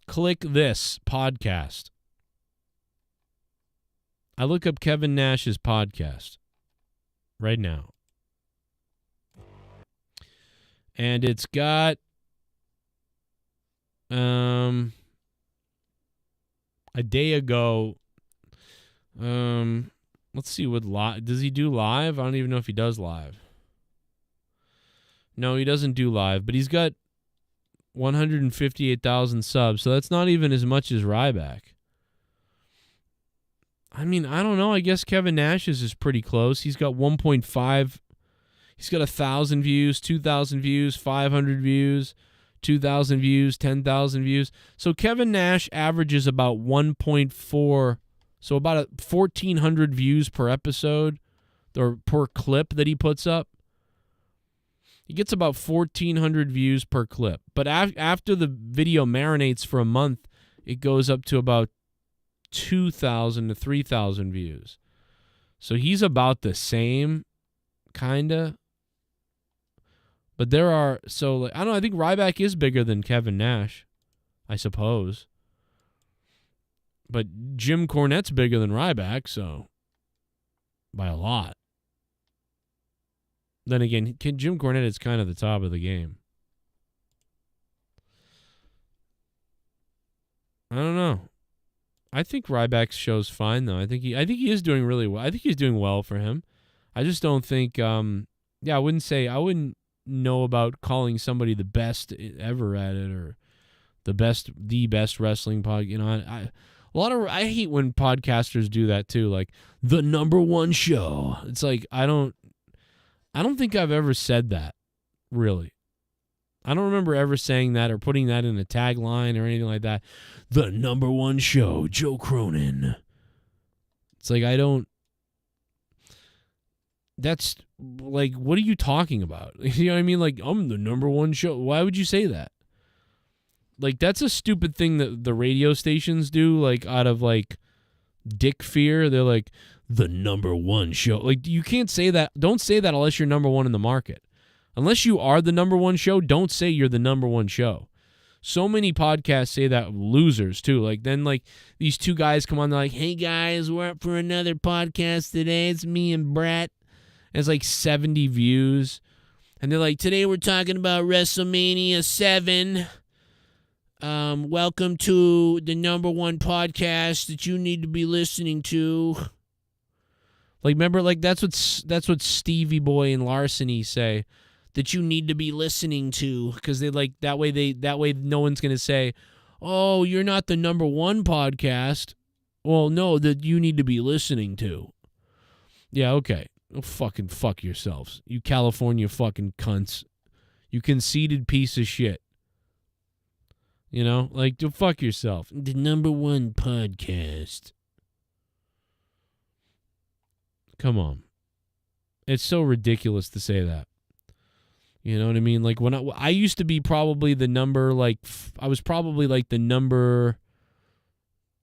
Click This podcast. I look up Kevin Nash's podcast right now. And it's got a day ago. Let's see what live. Does he do live? I don't even know if he does live. No, he doesn't do live, but he's got 158,000 subs, so that's not even as much as Ryback. I mean, I don't know. I guess Kevin Nash's is pretty close. He's got 1.5. He's got 1,000 views, 2,000 views, 500 views, 2,000 views, 10,000 views. So Kevin Nash averages about 1.4, so about 1,400 views per episode or per clip that he puts up. He gets about 1,400 views per clip. But after the video marinates for a month, it goes up to about 2,000 to 3,000 views. So he's about the same, kind of. But there are, so like, I don't know, I think Ryback is bigger than Kevin Nash, I suppose. But Jim Cornette's bigger than Ryback, so by a lot. Then again, Jim Cornette is kind of the top of the game. I don't know. I think Ryback's show's fine though. I think he is doing really well. I think he's doing well for him. I just don't think I wouldn't know about calling somebody the best ever at it or the best wrestling pod. You know, I hate when podcasters do that too, like the number one show. It's like I don't think I've ever said that, really. I don't remember ever saying that or putting that in a tagline or anything like that. The number one show, Joe Cronin. It's like that's like, what are you talking about? You know what I mean? Like, I'm the number one show. Why would you say that? Like, that's a stupid thing that the radio stations do, like, out of, like, dick fear. They're like, the number one show. Like, you can't say that. Don't say that unless you're number one in the market. Unless you are the number one show, don't say you're the number one show. So many podcasts say that, losers, too. Like, then, like, these two guys come on, they're like, hey, guys, we're up for another podcast today. It's me and Brett. And it's like 70 views. And they're like, today we're talking about WrestleMania 7. Welcome to the #1 podcast that you need to be listening to. Like, remember, like that's what Stevie Boy and Larceny say, that you need to be listening to, because they like that way no one's gonna say, oh, you're not the #1 podcast. Well, no, that you need to be listening to. Yeah, okay. Oh, fucking fuck yourselves, you California fucking cunts. You conceited piece of shit. You know, like, to fuck yourself. The #1 podcast. Come on. It's so ridiculous to say that. You know what I mean? Like, when I used to be probably the number, like, I was probably like the number,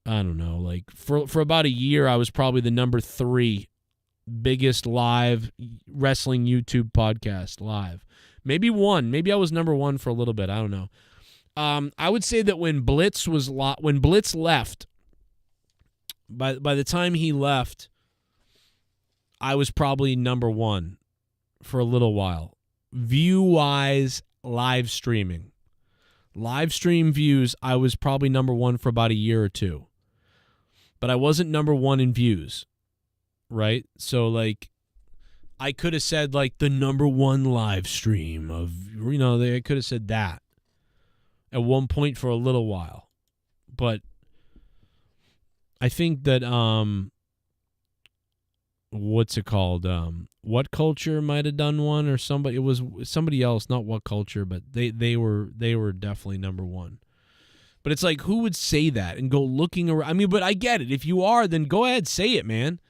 I don't know, like, for about a year, I was probably the #3 biggest live wrestling YouTube podcast live. Maybe one. Maybe I was #1 for a little bit. I don't know. I would say that when Blitz left, by the time he left, I was probably #1 for a little while. View-wise, live streaming. Live stream views, I was probably #1 for about a year or two. But I wasn't #1 in views, right? So, like, I could have said, like, the #1 live stream of, you know, I could have said that at one point for a little while. But I think that, what's it called? What Culture might have done one, or somebody. It was somebody else, not What Culture, but they were definitely #1. But it's like, who would say that and go looking around? I mean, but I get it. If you are, then go ahead, say it, man.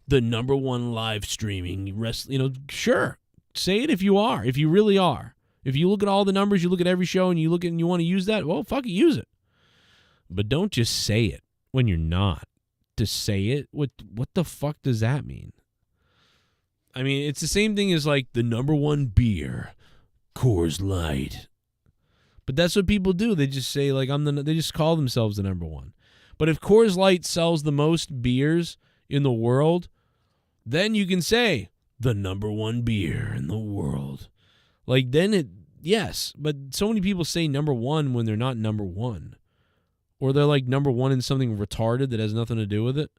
The #1 live streaming, you know, sure, say it if you are, if you really are. If you look at all the numbers, you look at every show, and you look at and you want to use that, well, fuck it, use it. But don't just say it when you're not. To say it, what the fuck does that mean? I mean, it's the same thing as like the #1 beer, Coors Light. But that's what people do. They just say, like, they just call themselves the #1. But if Coors Light sells the most beers in the world, then you can say the #1 beer in the world. Like, then yes. But so many people say #1 when they're not #1. Or they're like #1 in something retarded that has nothing to do with it.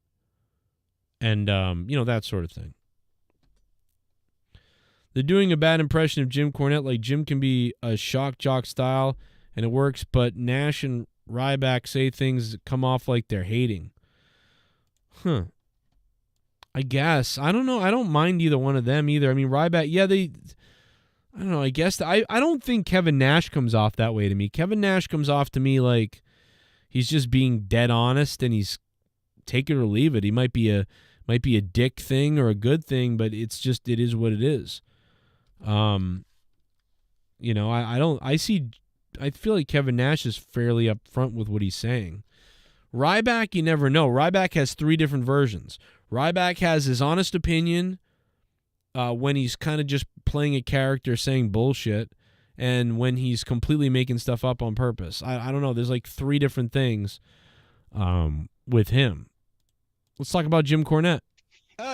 And, you know, that sort of thing. They're doing a bad impression of Jim Cornette. Like, Jim can be a shock jock style, and it works, but Nash and Ryback say things that come off like they're hating. Huh. I guess. I don't know. I don't mind either one of them either. I mean, Ryback, yeah, I don't know. I guess I don't think Kevin Nash comes off that way to me. Kevin Nash comes off to me like he's just being dead honest, and he's take it or leave it. He might be a dick thing or a good thing, but it is what it is. You know, I feel like Kevin Nash is fairly upfront with what he's saying. Ryback, you never know. Ryback has 3 different versions. Ryback has his honest opinion when he's kind of just playing a character saying bullshit, and when he's completely making stuff up on purpose. I don't know. There's like 3 different things with him. Let's talk about Jim Cornette.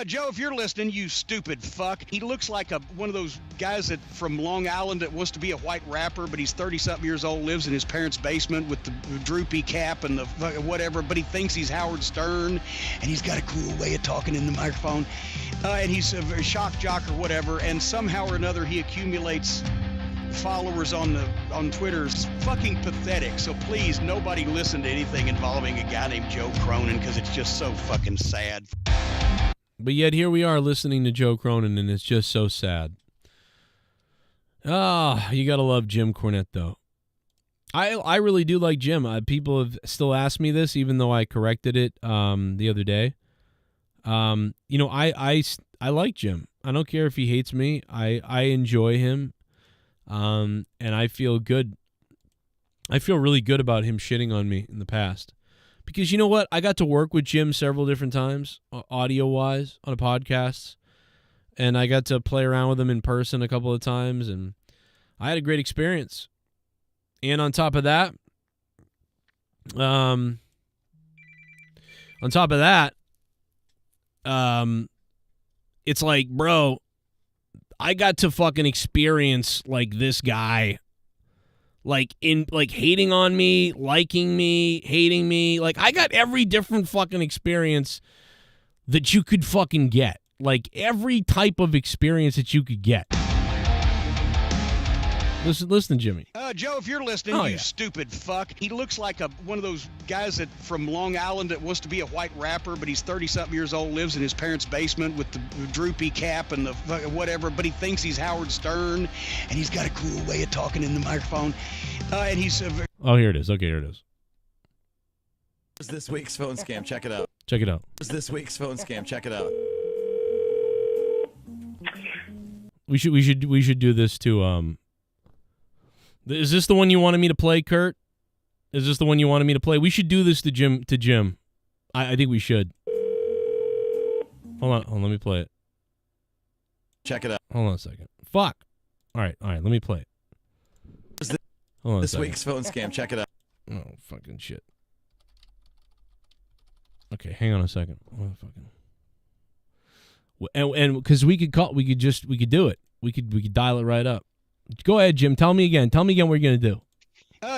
Joe, if you're listening, you stupid fuck. He looks like one of those guys from Long Island that wants to be a white rapper, but he's 30-something years old, lives in his parents' basement with the droopy cap and the whatever, but he thinks he's Howard Stern, and he's got a cool way of talking in the microphone, and he's a shock jock or whatever, and somehow or another he accumulates followers on Twitter. It's fucking pathetic. So please, nobody listen to anything involving a guy named Joe Cronin, because it's just so fucking sad. But yet here we are listening to Joe Cronin, and it's just so sad. You gotta love Jim Cornette, though. I really do like Jim. People have still asked me this, even though I corrected it the other day. You know, I like Jim. I don't care if he hates me. I enjoy him, and I feel good. I feel really good about him shitting on me in the past. Because you know what? I got to work with Jim several different times, audio-wise, on a podcast. And I got to play around with him in person a couple of times, and I had a great experience. And on top of that, it's like, bro, I got to fucking experience like this guy, like hating on me, liking me, hating me. Like I got every different fucking experience that you could fucking get. Like every type of experience that you could get. Listen, Jimmy. Joe, if you're listening, you stupid fuck. He looks like one of those guys that from Long Island that wants to be a white rapper, but he's 30-something years old, lives in his parents' basement with the droopy cap and the whatever, but he thinks he's Howard Stern, and he's got a cool way of talking in the microphone. And he's... oh, here it is. Okay, here it is. It's this week's phone scam. Check it out. Check it out. It's this week's phone scam. Check it out. We should do this to Is this the one you wanted me to play, Kurt? Is this the one you wanted me to play? We should do this to Jim. I think we should. Hold on, let me play it. Check it out. Hold on a second. Fuck. All right, let me play it. Hold on this week's phone scam. Check it out. Oh, fucking shit. Okay, hang on a second. Oh, fucking. And because we could do it. We could dial it right up. Go ahead, Jim. Tell me again what you're gonna do.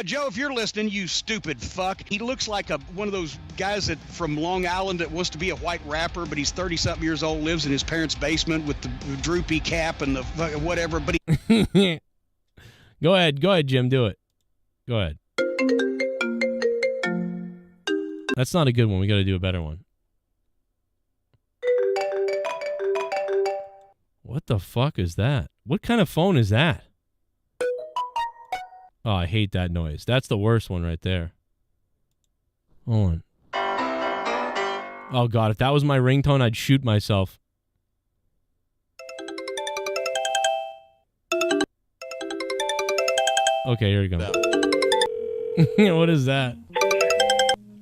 Joe, if you're listening, you stupid fuck. He looks like one of those guys that from Long Island that wants to be a white rapper, but he's 30-something years old, lives in his parents' basement with the droopy cap and the whatever. But he... Go ahead, Jim. Do it. Go ahead. That's not a good one. We got to do a better one. What the fuck is that? What kind of phone is that? Oh, I hate that noise. That's the worst one right there. Hold on. Oh, God. If that was my ringtone, I'd shoot myself. Okay, here we go. What is that?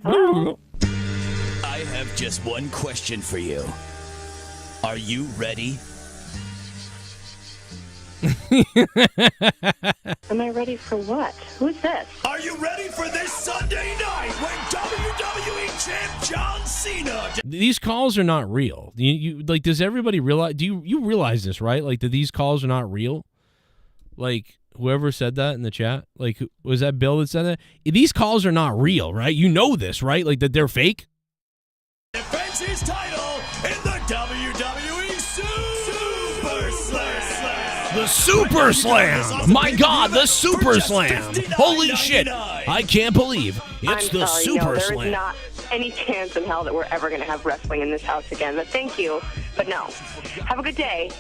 I have just one question for you. Are you ready? Am I ready for what? Who's this? Are you ready for this Sunday night when WWE champ John Cena? These calls are not real. You like? Does everybody realize? Do you realize this, right? Like that these calls are not real. Like whoever said that in the chat, like was that Bill that said that? These calls are not real, right? You know this, right? Like that they're fake. Defends his title in the WWE Super Slam. The Super Slam! My God, the Super Slam! Holy shit! I can't believe it's the Super Slam. There is not any chance in hell that we're ever going to have wrestling in this house again. But thank you, but no. Have a good day.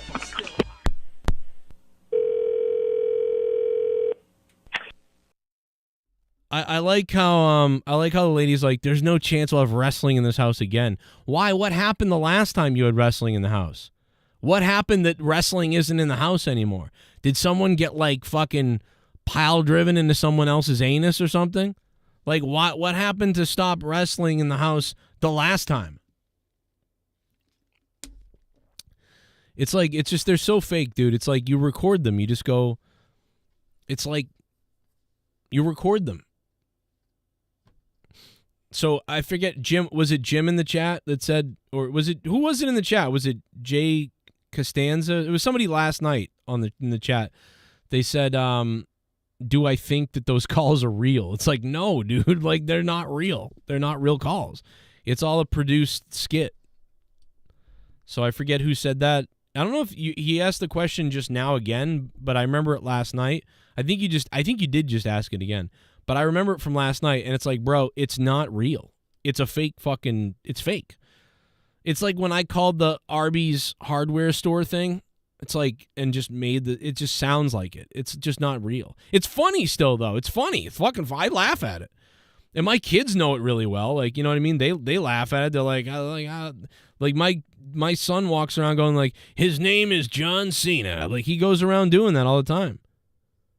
I like how the lady's like, there's no chance we'll have wrestling in this house again. Why? What happened the last time you had wrestling in the house? What happened that wrestling isn't in the house anymore? Did someone get like fucking pile driven into someone else's anus or something? Like what happened to stop wrestling in the house the last time? It's like, it's just, they're so fake, dude. It's like you record them. You just go, it's like you record them. So I forget, Jim, was it Jim in the chat that said, or was it, who was it in the chat? Was it Jay Costanza? It was somebody last night in the chat. They said, do I think that those calls are real? It's like, no, dude, like they're not real. They're not real calls. It's all a produced skit. So I forget who said that. I don't know if he asked the question just now again, but I remember it last night. I think you did just ask it again. But I remember it from last night, and it's like, bro, it's not real. It's a fake it's fake. It's like when I called the Arby's hardware store thing, it's like, and just it just sounds like it. It's just not real. It's funny still, though. It's funny. It's fucking I laugh at it. And my kids know it really well. Like, you know what I mean? They laugh at it. They're like my son walks around going like, his name is John Cena. Like, he goes around doing that all the time.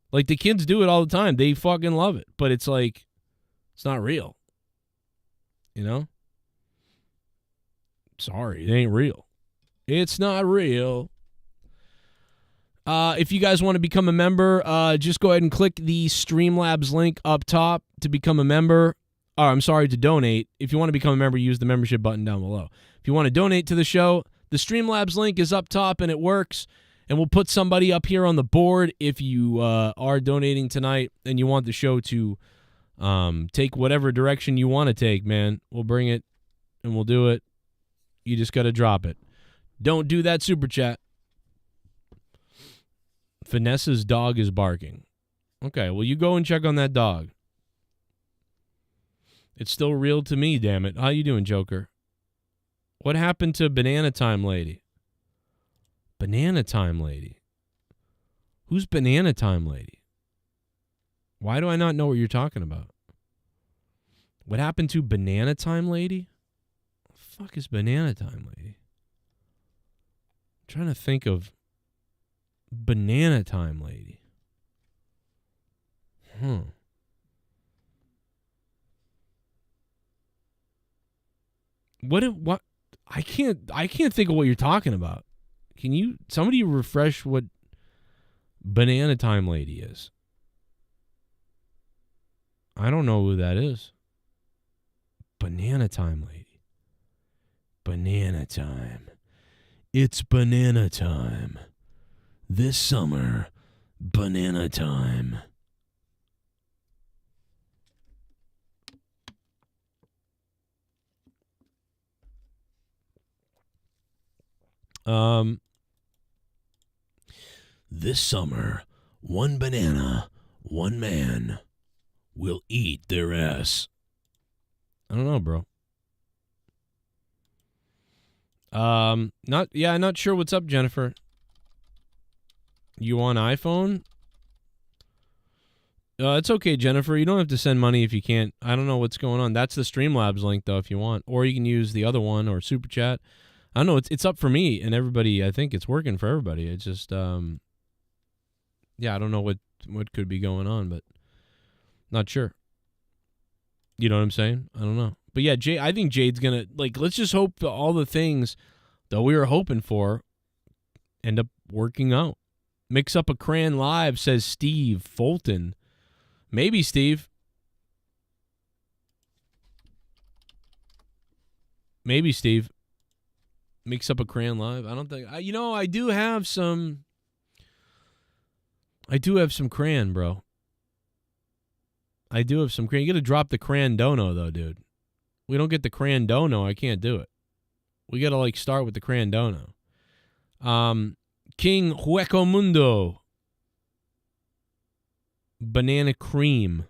Like, the kids do it all the time. They fucking love it. But it's like, it's not real. You know? Sorry, it ain't real. It's not real. If you guys want to become a member, just go ahead and click the Streamlabs link up top to become a member. To donate. If you want to become a member, use the membership button down below. If you want to donate to the show, the Streamlabs link is up top and it works. And we'll put somebody up here on the board if you are donating tonight and you want the show to take whatever direction you want to take, man. We'll bring it and we'll do it. You just got to drop it. Don't do that super chat. Vanessa's dog is barking. Okay, well, you go and check on that dog. It's still real to me, damn it. How you doing, Joker? What happened to Banana Time Lady? Banana Time Lady? Who's Banana Time Lady? Why do I not know what you're talking about? What happened to Banana Time Lady? What the fuck is Banana Time Lady? I'm trying to think of Banana Time Lady. What I can't think of what you're talking about. Can you somebody refresh what Banana Time Lady is? I don't know who that is. Banana Time Lady. Banana time. It's banana time. This summer, banana time. This summer, one banana, one man will eat their ass. I don't know, bro. Not sure what's up, Jennifer. You on iPhone? It's okay, Jennifer. You don't have to send money if you can't. I don't know what's going on. That's the Streamlabs link, though, if you want. Or you can use the other one or Super Chat. I don't know. It's up for me and everybody. I think it's working for everybody. It's just, I don't know what could be going on, but not sure. You know what I'm saying? I don't know. But yeah, I think Jade's going to, let's just hope all the things that we were hoping for end up working out. Mix up a crayon live, says Steve Fulton. Maybe, Steve. Maybe, Steve. Mix up a crayon live. I don't think. I do have some crayon, bro. I do have some crayon. You got to drop the crayon dono, though, dude. We don't get the crayon dono, I can't do it. We got to, start with the crayon dono. King Hueco Mundo. Banana cream.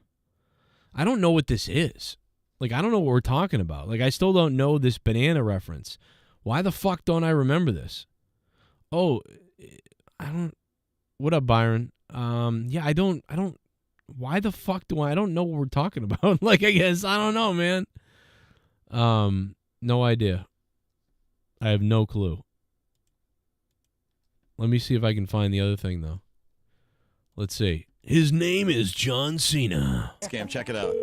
I don't know what this is. I don't know what we're talking about. I still don't know this banana reference. Why the fuck don't I remember this? Oh, I don't. What up, Byron? I don't. Why the fuck do I don't know what we're talking about? I guess I don't know, man. No idea. I have no clue. Let me see if I can find the other thing, though. Let's see. His name is John Cena. Scam, check it out.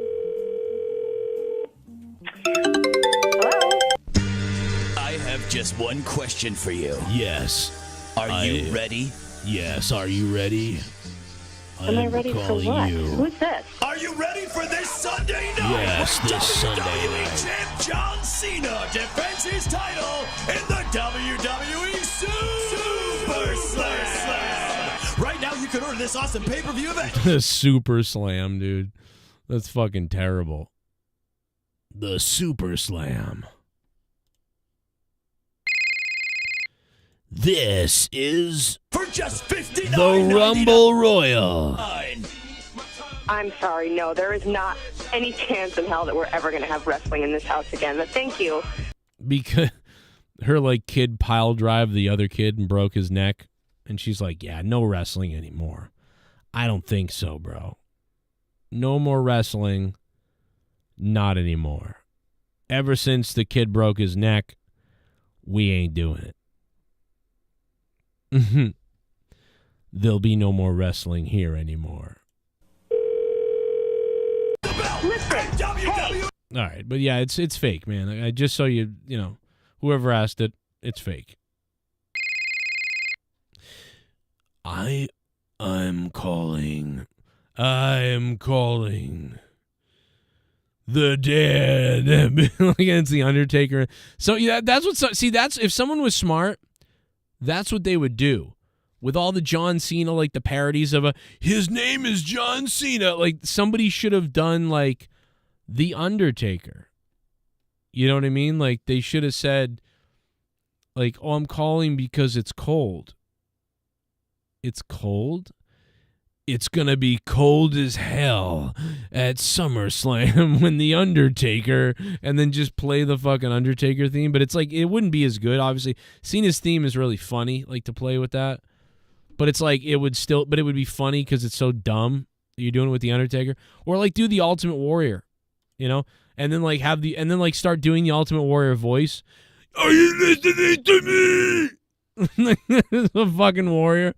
I have just one question for you. Yes. Are you ready? Yes. Are you ready? Am I ready for what? Who's this? Are you ready for this Sunday night? Yes, when this Sunday WWE night. Champ John Cena defends his title in the WWE Super Slam. Right now, you can order this awesome pay-per-view event. The Super Slam, dude. That's fucking terrible. The Super Slam. This is For just $59.99. the Rumble Royal. I'm sorry, no, there is not any chance in hell that we're ever going to have wrestling in this house again, but thank you. Because her, kid pile drive the other kid and broke his neck. And she's like, yeah, no wrestling anymore. I don't think so, bro. No more wrestling. Not anymore. Ever since the kid broke his neck, we ain't doing it. There'll be no more wrestling here anymore. Listen, All right, but yeah, it's fake, man. I just so you know, whoever asked it, it's fake. I'm calling the dead. It's the Undertaker. So yeah, that's if someone was smart, that's what they would do. with all the John Cena, like the parodies of his name is John Cena. Like somebody should have done like The Undertaker. You know what I mean? Like they should have said like, oh, I'm calling because it's cold. It's cold? It's going to be cold as hell at SummerSlam when The Undertaker, and then just play the fucking Undertaker theme. But it's like, it wouldn't be as good, obviously. Cena's theme is really funny, like to play with that. But it's like, it would be funny because it's so dumb that you're doing it with The Undertaker. Or like do the Ultimate Warrior, you know? And then like start doing the Ultimate Warrior voice. Are you listening to me? The fucking warrior.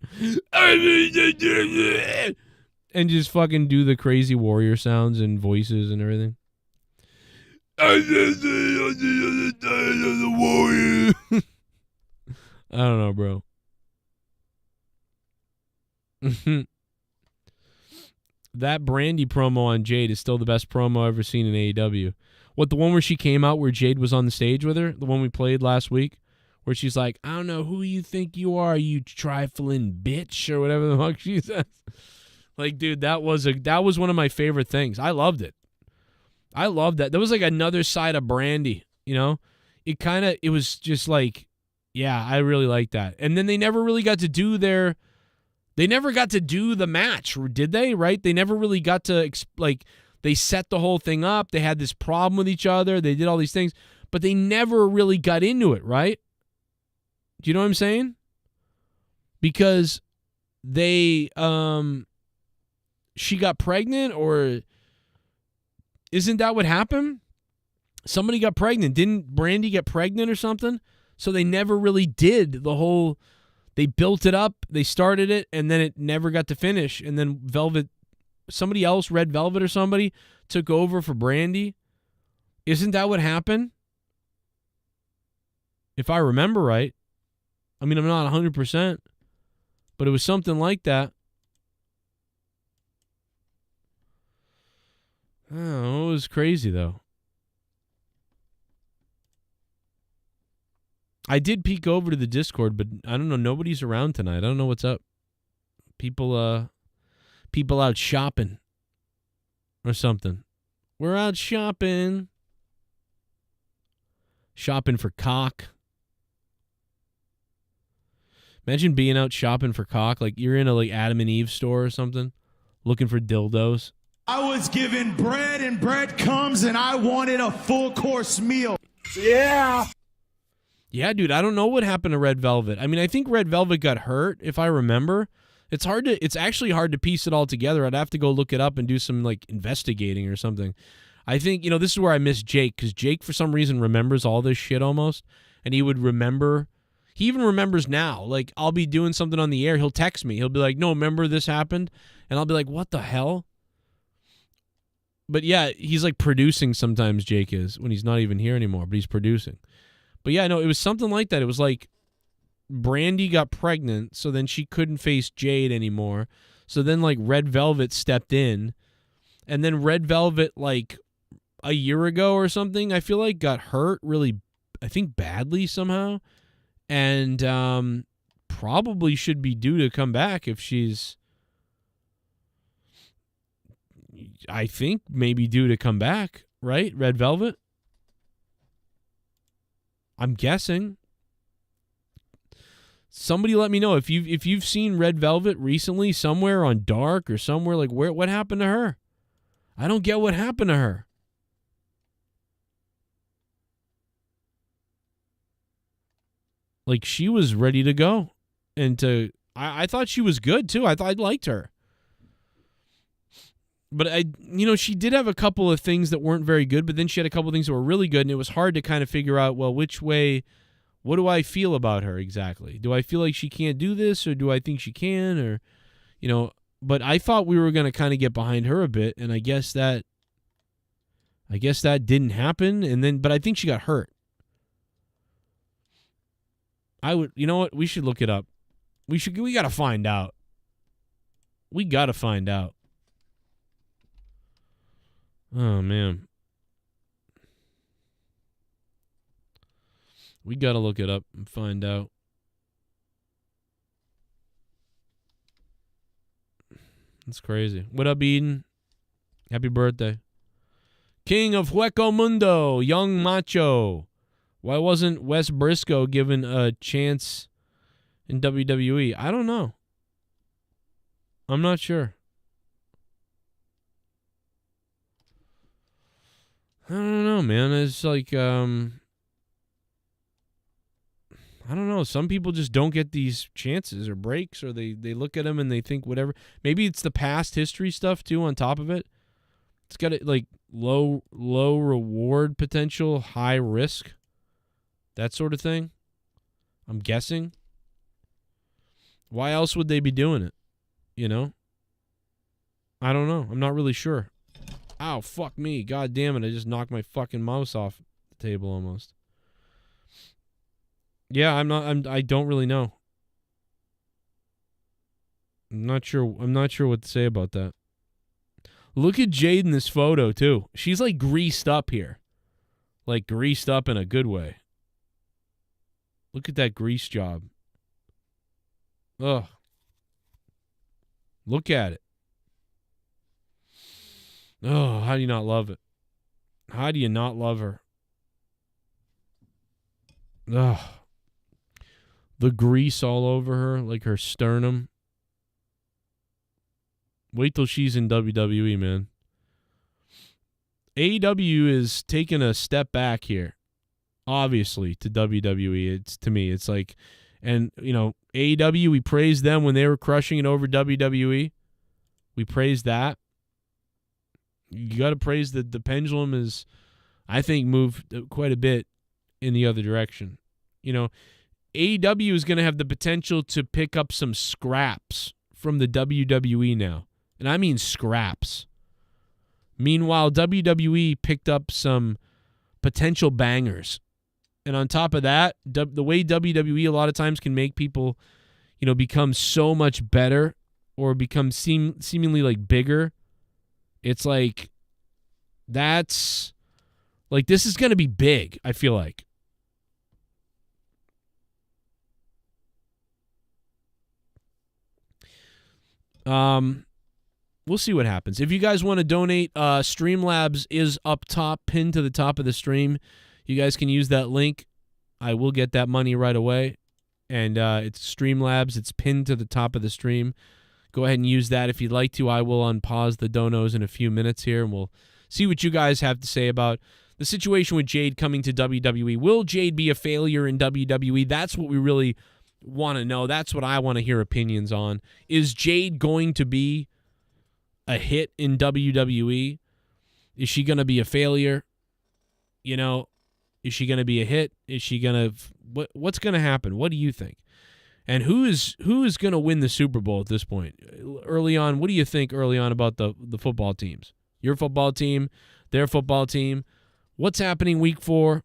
And just fucking do the crazy warrior sounds and voices and everything. I don't know, bro. That Brandy promo on Jade is still the best promo I've ever seen in AEW. What, the one where she came out where Jade was on the stage with her? The one we played last week? Where she's like, I don't know who you think you are, you trifling bitch, or whatever the fuck she says. Like, dude, that was one of my favorite things. I loved it. I loved that. There was like another side of Brandy, you know? It was just like, yeah, I really like that. And then they never really got to do the match, did they? Right? They never really got to, they set the whole thing up. They had this problem with each other. They did all these things, but they never really got into it, right? Do you know what I'm saying? Because she got pregnant, or isn't that what happened? Somebody got pregnant. Didn't Brandy get pregnant or something? So they never really did they built it up, they started it, and then it never got to finish. And then somebody else, Red Velvet or somebody, took over for Brandy. Isn't that what happened? If I remember right. I mean, I'm not 100%, but it was something like that. Oh, it was crazy, though. I did peek over to the Discord, but I don't know. Nobody's around tonight. I don't know what's up. People out shopping or something. We're out shopping. Shopping for cock. Imagine being out shopping for cock. Like you're in a like Adam and Eve store or something, looking for dildos. I was given bread and breadcrumbs, and I wanted a full course meal. Yeah. Yeah, dude. I don't know what happened to Red Velvet. I mean, I think Red Velvet got hurt, if I remember. It's actually hard to piece it all together. I'd have to go look it up and do some like investigating or something. I think, this is where I miss Jake, because Jake for some reason remembers all this shit almost, and he would remember. He even remembers now. Like, I'll be doing something on the air. He'll text me. He'll be like, no, remember this happened? And I'll be like, what the hell? But yeah, he's like producing sometimes, Jake is, when he's not even here anymore, but he's producing. But yeah, no, it was something like that. It was like Brandy got pregnant, so then she couldn't face Jade anymore. So then like Red Velvet stepped in, and then Red Velvet like a year ago or something, I feel like got hurt really, I think badly somehow. And probably should be due to come back if she's, I think maybe due to come back, right? Red Velvet? I'm guessing. Somebody let me know if you've seen Red Velvet recently somewhere on Dark or somewhere, like what happened to her? I don't get what happened to her. Like, she was ready to go. And I thought she was good, too. I thought I liked her. But, she did have a couple of things that weren't very good, but then she had a couple of things that were really good, and it was hard to kind of figure out, well, which way, what do I feel about her exactly? Do I feel like she can't do this, or do I think she can, or, but I thought we were going to kind of get behind her a bit, and I guess that didn't happen, but I think she got hurt. You know what? We should look it up. We got to find out. We got to find out. Oh, man. We got to look it up and find out. That's crazy. What up, Eden? Happy birthday. King of Hueco Mundo, Young Macho. Why wasn't Wes Briscoe given a chance in WWE? I don't know. I'm not sure. I don't know, man. It's like, I don't know. Some people just don't get these chances or breaks, or they look at them and they think whatever. Maybe it's the past history stuff, too, on top of it. It's got, like, low reward potential, high risk, that sort of thing. I'm guessing. Why else would they be doing it? You know? I don't know. I'm not really sure. Ow, fuck me. God damn it. I just knocked my fucking mouse off the table almost. Yeah, I don't really know. I'm not sure what to say about that. Look at Jade in this photo too. She's like greased up here. Like greased up in a good way. Look at that grease job. Ugh. Look at it. Oh, how do you not love it? How do you not love her? Ugh. The grease all over her, like her sternum. Wait till she's in WWE, man. AEW is taking a step back here, obviously, to WWE. To me, it's like, and, you know, AEW, we praised them when they were crushing it over WWE. We praised that. You got to praise that the pendulum is, I think, moved quite a bit in the other direction. You know, AEW is going to have the potential to pick up some scraps from the WWE now. And I mean scraps. Meanwhile, WWE picked up some potential bangers. And on top of that, the way WWE a lot of times can make people, you know, become so much better or become seemingly like bigger. It's like, that's, like, this is going to be big, I feel like. We'll see what happens. If you guys want to donate, Streamlabs is up top, pinned to the top of the stream. You guys can use that link. I will get that money right away. And it's Streamlabs. It's pinned to the top of the stream. Go ahead and use that if you'd like to. I will unpause the donos in a few minutes here, and we'll see what you guys have to say about the situation with Jade coming to WWE. Will Jade be a failure in WWE? That's what we really want to know. That's what I want to hear opinions on. Is Jade going to be a hit in WWE? Is she going to be a failure? You know, is she going to be a hit? Is she going to... What's going to happen? What do you think? And who is going to win the Super Bowl at this point? Early on, what do you think early on about the football teams? Your football team, their football team. What's happening week 4?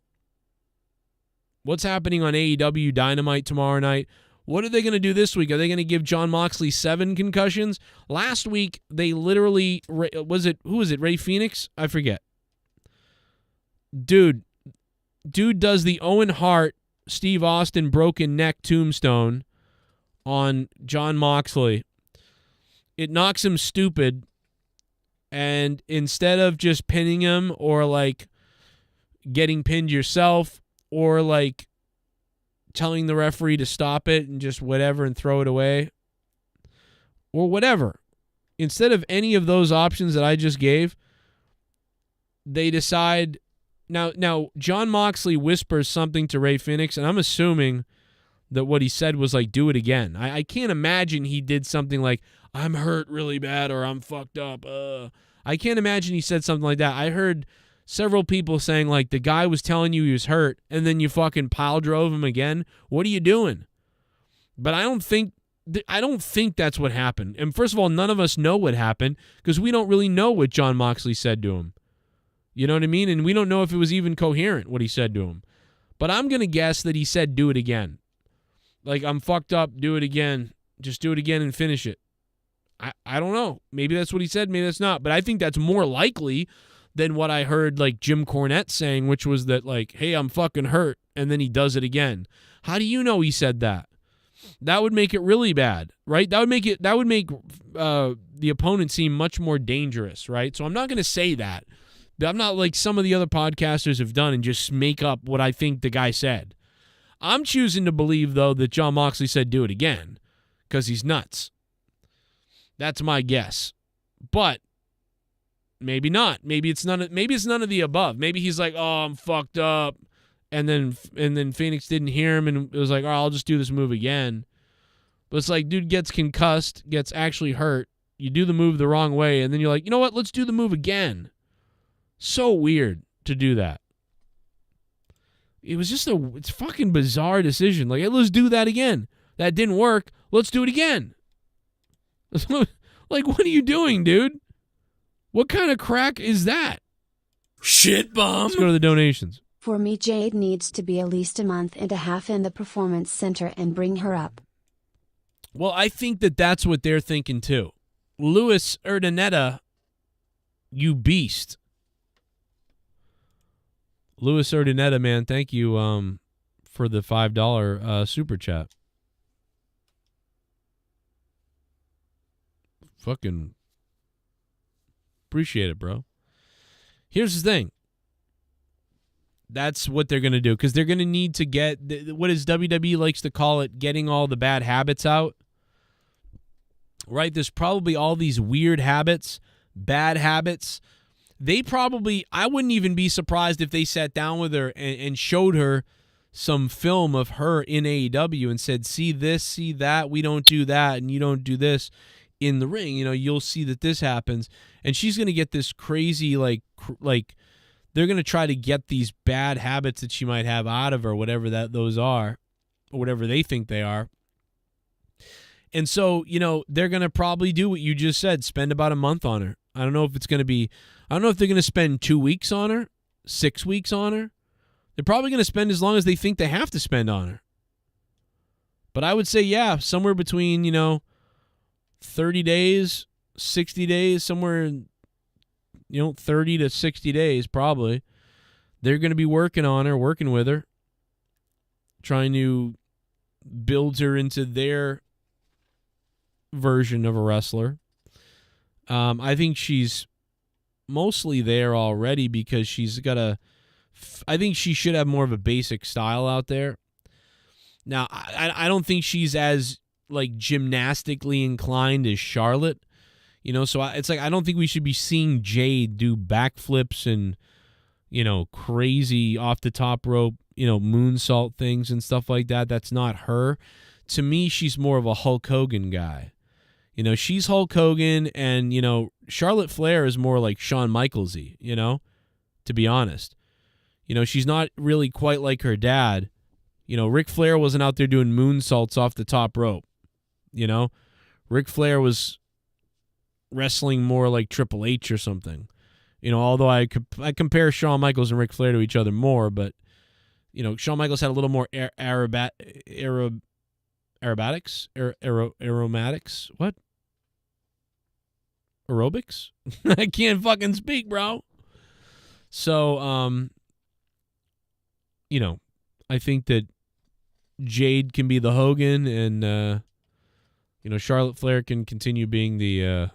What's happening on AEW Dynamite tomorrow night? What are they going to do this week? Are they going to give Jon Moxley 7 concussions? Last week, they literally... who was it? Ray Phoenix? I forget. Dude does the Owen Hart, Steve Austin broken neck tombstone on Jon Moxley. It knocks him stupid, and instead of just pinning him or like getting pinned yourself or like telling the referee to stop it and just whatever and throw it away or whatever, instead of any of those options that I just gave, they decide... Now, Jon Moxley whispers something to Ray Phoenix, and I'm assuming that what he said was like, do it again. I can't imagine he did something like, I'm hurt really bad or I'm fucked up. I can't imagine he said something like that. I heard several people saying like, the guy was telling you he was hurt, and then you fucking pile drove him again. What are you doing? But I don't think that's what happened. And first of all, none of us know what happened because we don't really know what Jon Moxley said to him. You know what I mean? And we don't know if it was even coherent, what he said to him. But I'm going to guess that he said, do it again. Like, I'm fucked up, do it again. Just do it again and finish it. I don't know. Maybe that's what he said, maybe that's not. But I think that's more likely than what I heard, like, Jim Cornette saying, which was that, like, hey, I'm fucking hurt, and then he does it again. How do you know he said that? That would make it really bad, right? That would make the opponent seem much more dangerous, right? So I'm not going to say that. I'm not like some of the other podcasters have done and just make up what I think the guy said. I'm choosing to believe, though, that Jon Moxley said do it again because he's nuts. That's my guess. But maybe not. Maybe it's none of the above. Maybe he's like, oh, I'm fucked up. And then Phoenix didn't hear him and it was like, oh, I'll just do this move again. But it's like, dude gets concussed, gets actually hurt. You do the move the wrong way, and then you're like, you know what? Let's do the move again. So weird to do that. It was just it's a fucking bizarre decision. Like, hey, let's do that again. That didn't work. Let's do it again. Like, what are you doing, dude? What kind of crack is that? Shit bomb. Let's go to the donations. For me, Jade needs to be at least a month and a half in the performance center and bring her up. Well, I think that's what they're thinking too. Luis Urdaneta, you beast. Luis Urdaneta, man, thank you for the $5 super chat. Fucking appreciate it, bro. Here's the thing. That's what they're going to do because they're going to need to get, what is WWE likes to call it, getting all the bad habits out. Right? There's probably all these weird habits, bad habits. They probably, I wouldn't even be surprised if they sat down with her and showed her some film of her in AEW and said, see this, see that, we don't do that, and you don't do this in the ring. You know, you'll see that this happens. And she's going to get this crazy, like they're going to try to get these bad habits that she might have out of her, whatever those are, or whatever they think they are. And so, you know, they're going to probably do what you just said, spend about a month on her. I don't know if they're going to spend 2 weeks on her, 6 weeks on her. They're probably going to spend as long as they think they have to spend on her. But I would say, yeah, somewhere between, 30 days, 60 days, somewhere, 30 to 60 days probably. They're going to be working on her, working with her, trying to build her into their version of a wrestler. I think she's mostly there already because she's got I think she should have more of a basic style out there. Now, I don't think she's as like gymnastically inclined as Charlotte, so it's like I don't think we should be seeing Jade do backflips and crazy off the top rope, moonsault things and stuff like that. That's not her. To me, she's more of a Hulk Hogan guy. She's Hulk Hogan, and, Charlotte Flair is more like Shawn Michaels-y, to be honest. She's not really quite like her dad. Ric Flair wasn't out there doing moonsaults off the top rope. Ric Flair was wrestling more like Triple H or something. Although I compare Shawn Michaels and Ric Flair to each other more, but, Shawn Michaels had a little more aerobatics? What? Aerobics? I can't fucking speak, bro. So, I think that Jade can be the Hogan and, Charlotte Flair can continue being the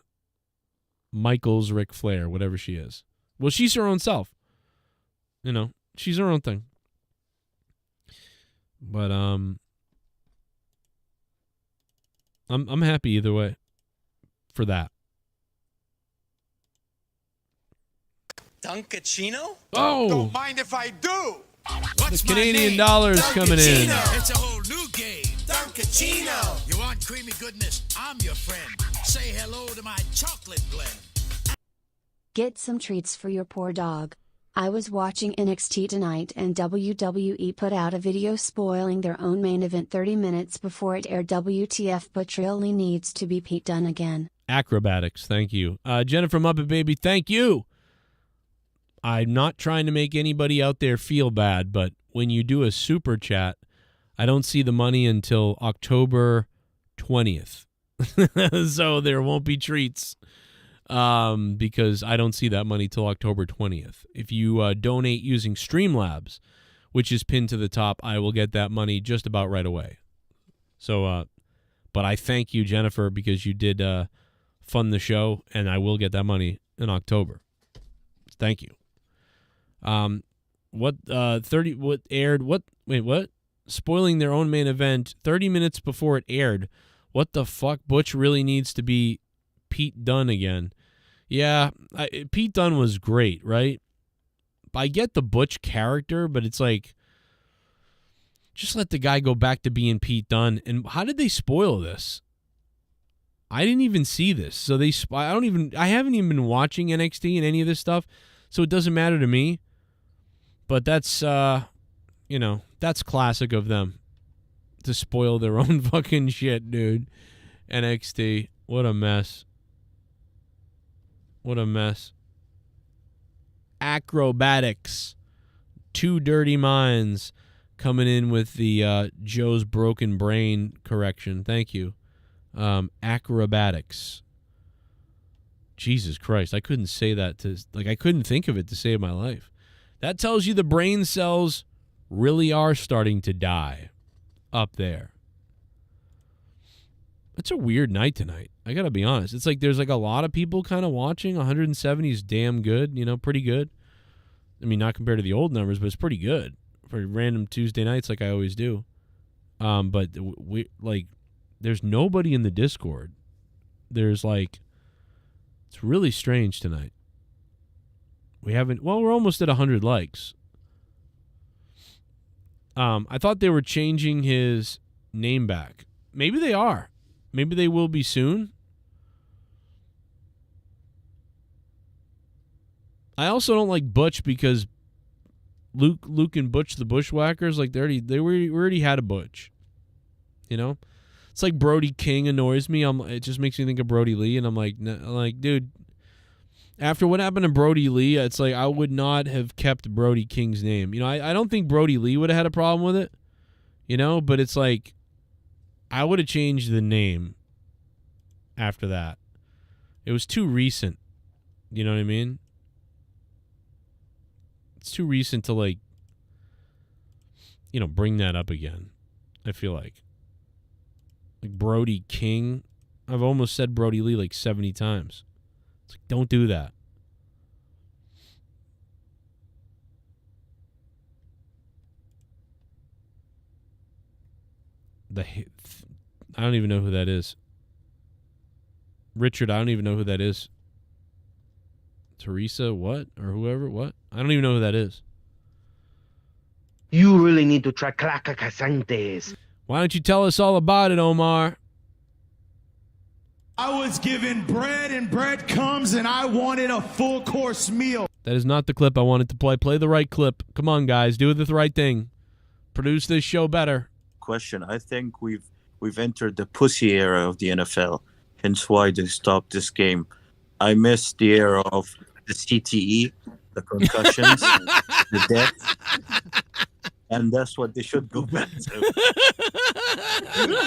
Michaels Ric Flair, whatever she is. Well, she's her own self. She's her own thing. But, I'm happy either way for that. Duncachino? Oh! Don't mind if I do. What's the Canadian dollars coming in? It's a whole new game. Duncachino. You want creamy goodness? I'm your friend. Say hello to my chocolate blend. Get some treats for your poor dog. I was watching NXT tonight and WWE put out a video spoiling their own main event 30 minutes before it aired. WTF, but really needs to be Pete Dunne again. Acrobatics, thank you. Jennifer Muppet Baby, thank you. I'm not trying to make anybody out there feel bad, but when you do a super chat, I don't see the money until October 20th. So there won't be treats. Because I don't see that money till October 20th. If you donate using Streamlabs, which is pinned to the top, I will get that money just about right away. So, but I thank you, Jennifer, because you did fund the show, and I will get that money in October. Thank you. What aired? What? Spoiling their own main event 30 minutes before it aired. What the fuck? Butch really needs to be Pete Dunne again. Yeah, Pete Dunne was great, right? I get the Butch character, but it's like, just let the guy go back to being Pete Dunne. And how did they spoil this? I didn't even see this. So I haven't even been watching NXT and any of this stuff, so it doesn't matter to me. But that's, that's classic of them to spoil their own fucking shit, dude. NXT, what a mess. What a mess. Acrobatics. Two Dirty Minds coming in with the Joe's broken brain correction. Thank you. Acrobatics. Jesus Christ. I couldn't say that I couldn't think of it to save my life. That tells you the brain cells really are starting to die up there. It's a weird night tonight. I got to be honest. It's like there's like a lot of people kind of watching. 170 is damn good, pretty good. I mean, not compared to the old numbers, but it's pretty good for random Tuesday nights like I always do. But there's nobody in the Discord. It's really strange tonight. We're almost at 100 likes. I thought they were changing his name back. Maybe they are. Maybe they will be soon. I also don't like Butch because Luke and Butch the Bushwhackers, like we already had a Butch. It's like Brody King annoys me. It just makes me think of Brody Lee, and I'm like, dude. After what happened to Brody Lee, it's like I would not have kept Brody King's name. I don't think Brody Lee would have had a problem with it. But it's like I would have changed the name after that. It was too recent. You know what I mean? It's too recent to bring that up again. I feel like Brody King. I've almost said Brody Lee like 70 times. It's like, don't do that. I don't even know who that is. Richard, I don't even know who that is. Teresa, what? Or whoever, what? I don't even know who that is. You really need to try Claca Casantes. Why don't you tell us all about it, Omar? I was given bread and bread comes, and I wanted a full course meal. That is not the clip I wanted to play. Play the right clip. Come on, guys. Do the right thing. Produce this show better. Question. I think we've entered the pussy era of the NFL, hence why they stopped this game. I miss the era of the CTE, the concussions, the death, and that's what they should go back to.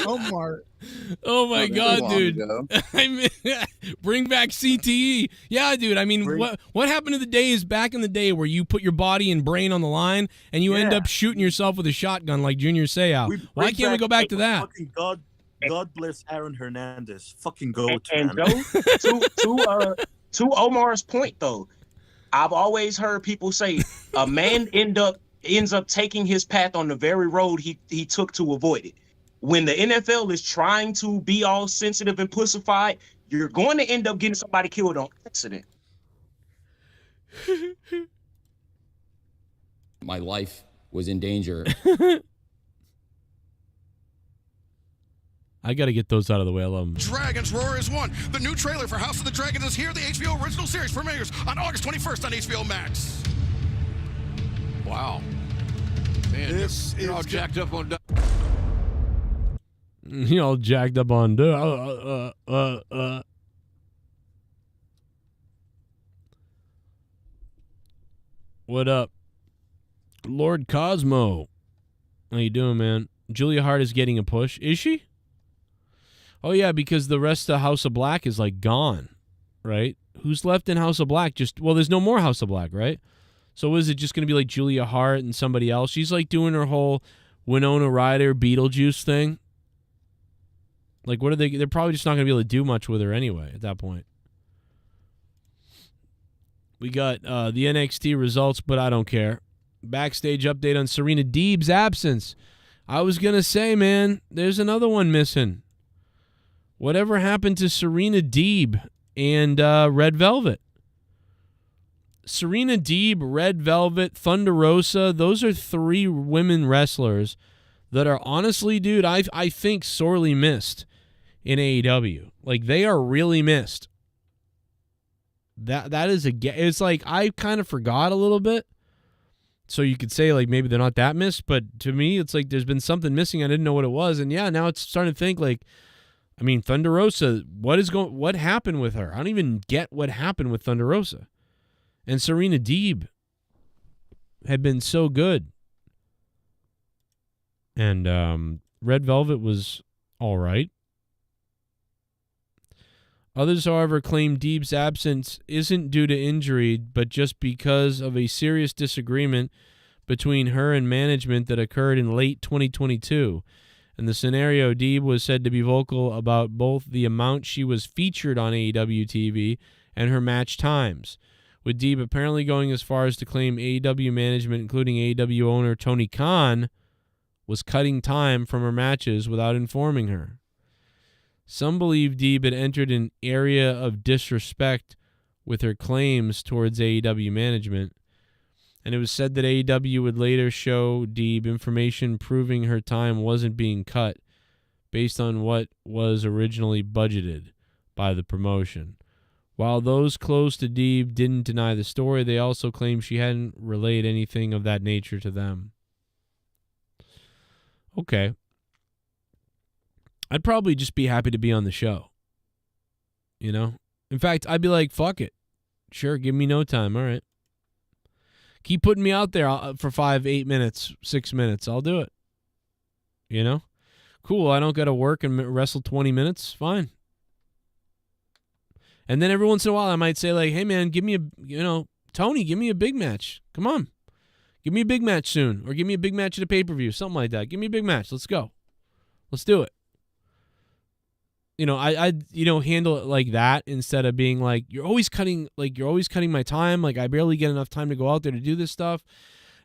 Omar. Oh my God, dude! Bring back CTE. Yeah, dude. I mean, what happened to the days back in the day where you put your body and brain on the line and you end up shooting yourself with a shotgun like Junior Seau? Why can't we go back to that? God bless Aaron Hernandez. Fucking goat. And Joe, to Omar's point though, I've always heard people say a man ends up taking his path on the very road he took to avoid it. When the NFL is trying to be all sensitive and pussified, you're going to end up getting somebody killed on accident. My life was in danger. I got to get those out of the way. I love them. Dragon's Roar is one. The new trailer for House of the Dragon is here. The HBO original series premieres on August 21st on HBO Max. Wow. Man, you're all jacked up on... You're all jacked up on... What up? Lord Cosmo. How you doing, man? Julia Hart is getting a push. Is she? Oh, yeah, because the rest of House of Black is, gone, right? Who's left in House of Black? There's no more House of Black, right? So is it just going to be, Julia Hart and somebody else? She's, doing her whole Winona Ryder Beetlejuice thing. Like, what are they? They're probably just not going to be able to do much with her anyway at that point. We got the NXT results, but I don't care. Backstage update on Serena Deeb's absence. I was going to say, man, there's another one missing. Whatever happened to Serena Deeb and Red Velvet? Serena Deeb, Red Velvet, Thunder Rosa, those are 3 women wrestlers that are honestly, dude, I think sorely missed in AEW. Like, they are really missed. That is it's like I kind of forgot a little bit. So you could say like maybe they're not that missed, but to me it's like there's been something missing. I didn't know what it was, and yeah, now it's starting to think like, I mean, Thunder Rosa, what happened with her? I don't even get what happened with Thunder Rosa. And Serena Deeb had been so good. And Red Velvet was all right. Others, however, claim Deeb's absence isn't due to injury, but just because of a serious disagreement between her and management that occurred in late 2022. In the scenario, Deeb was said to be vocal about both the amount she was featured on AEW TV and her match times, with Deeb apparently going as far as to claim AEW management, including AEW owner Tony Khan, was cutting time from her matches without informing her. Some believe Deeb had entered an area of disrespect with her claims towards AEW management, and it was said that AEW would later show Deeb information proving her time wasn't being cut based on what was originally budgeted by the promotion. While those close to Deeb didn't deny the story, they also claimed she hadn't relayed anything of that nature to them. Okay. I'd probably just be happy to be on the show. You know? In fact, I'd be like, fuck it. Sure, give me no time. All right. Keep putting me out there for 5, 8 minutes, 6 minutes. I'll do it. You know? Cool, I don't got to work and wrestle 20 minutes. Fine. And then every once in a while, I might say, like, hey, man, give me Tony, give me a big match. Come on. Give me a big match soon. Or give me a big match at a pay-per-view. Something like that. Give me a big match. Let's go. Let's do it. You know, I handle it like that instead of being like, you're always cutting my time. Like, I barely get enough time to go out there to do this stuff.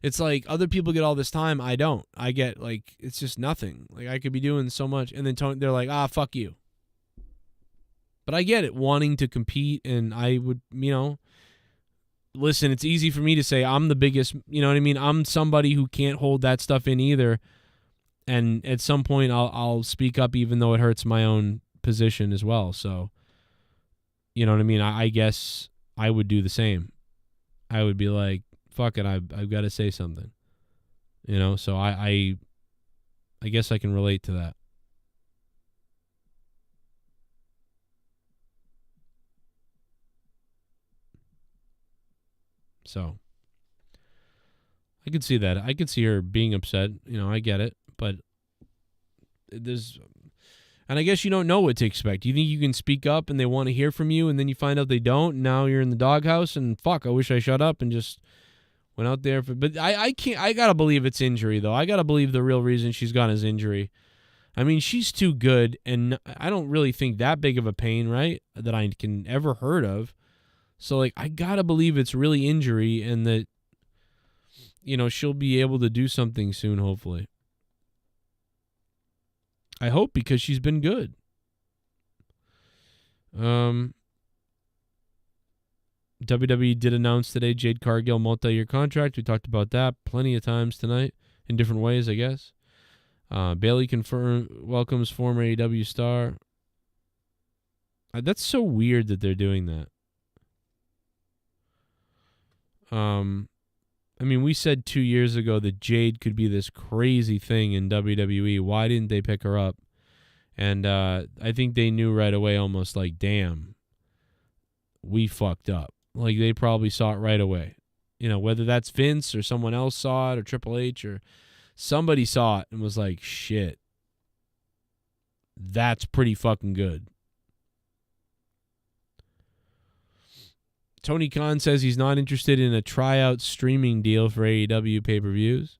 It's like other people get all this time. I don't. I get like, it's just nothing. Like, I could be doing so much. And then they're like, fuck you. But I get it, wanting to compete. And I would, listen, it's easy for me to say I'm the biggest, you know what I mean? I'm somebody who can't hold that stuff in either. And at some point I'll speak up even though it hurts my own position as well. So, you know what I mean? I guess I would do the same. I would be like, fuck it, I've got to say something. You know, so I guess I can relate to that. So I could see that. I could see her being upset. You know, I get it. But and I guess you don't know what to expect. You think you can speak up and they want to hear from you, and then you find out they don't, and now you're in the doghouse, and fuck, I wish I shut up and just went out there. But I can't. I got to believe it's injury, though. I got to believe the real reason she's gone is injury. I mean, she's too good, and I don't really think that big of a pain, right, that I can ever heard of. So, like, I got to believe it's really injury and that, she'll be able to do something soon, hopefully. I hope, because she's been good. WWE did announce today Jade Cargill multi-year contract. We talked about that plenty of times tonight in different ways, I guess. Bayley welcomes former AEW star. That's so weird that they're doing that. I mean, we said 2 years ago that Jade could be this crazy thing in WWE. Why didn't they pick her up? And I think they knew right away, almost like, damn, we fucked up. Like, they probably saw it right away. Whether that's Vince or someone else saw it or Triple H or somebody saw it and was like, shit, that's pretty fucking good. Tony Khan says he's not interested in a tryout streaming deal for AEW pay-per-views.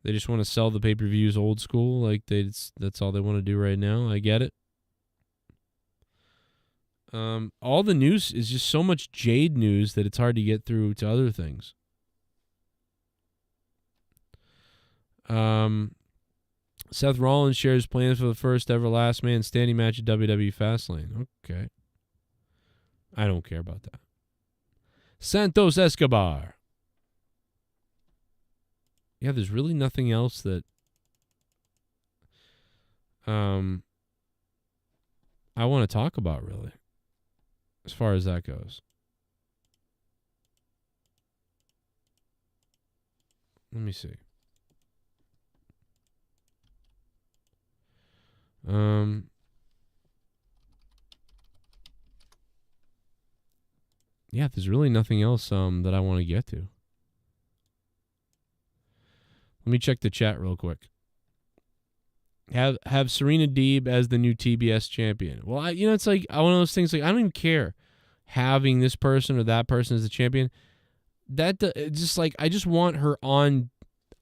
They just want to sell the pay-per-views old school. Like that's all they want to do right now. I get it. All the news is just so much Jade news that it's hard to get through to other things. Seth Rollins shares plans for the first ever last man standing match at WWE Fastlane. Okay. I don't care about that. Santos Escobar. Yeah, there's really nothing else that I want to talk about, really, as far as that goes. Let me see. Yeah, there's really nothing else that I want to get to. Let me check the chat real quick. Have Serena Deeb as the new TBS champion. Well, it's like one of those things. Like I don't even care having this person or that person as the champion. It's just like I just want her on.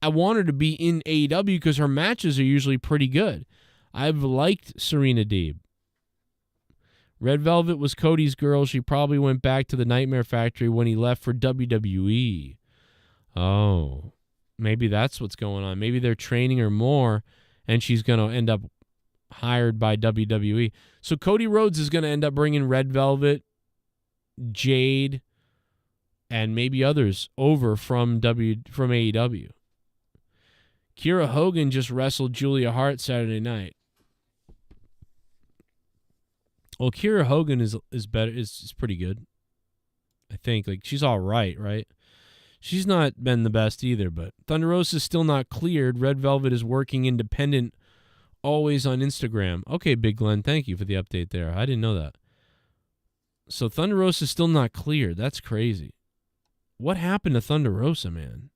I want her to be in AEW because her matches are usually pretty good. I've liked Serena Deeb. Red Velvet was Cody's girl. She probably went back to the Nightmare Factory when he left for WWE. Oh, maybe that's what's going on. Maybe they're training her more, and she's going to end up hired by WWE. So Cody Rhodes is going to end up bringing Red Velvet, Jade, and maybe others over from AEW. Kiera Hogan just wrestled Julia Hart Saturday night. Well, Kiera Hogan is better. Is pretty good. I think she's all right. She's not been the best either, but Thunder Rosa is still not cleared. Red Velvet is working independent, always on Instagram. Okay, Big Glenn, thank you for the update there. I didn't know that. So Thunder Rosa is still not cleared. That's crazy. What happened to Thunder Rosa, man?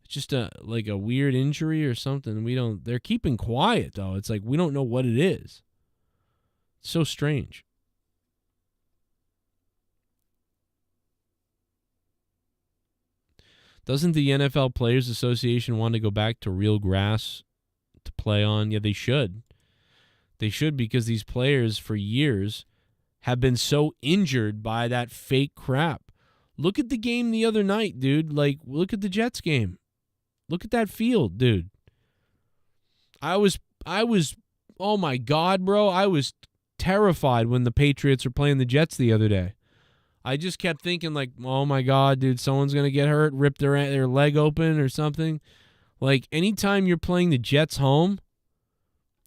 It's just a weird injury or something. They're keeping quiet though. It's like we don't know what it is. It's so strange. Doesn't the NFL Players Association want to go back to real grass to play on? Yeah, they should. They should, because these players for years have been so injured by that fake crap. Look at the game the other night, dude. Look at the Jets game. Look at that field, dude. I was, oh my God, bro. I was terrified when the Patriots were playing the Jets the other day. I just kept thinking, oh my God, dude, someone's going to get hurt, rip their leg open or something. Anytime you're playing the Jets home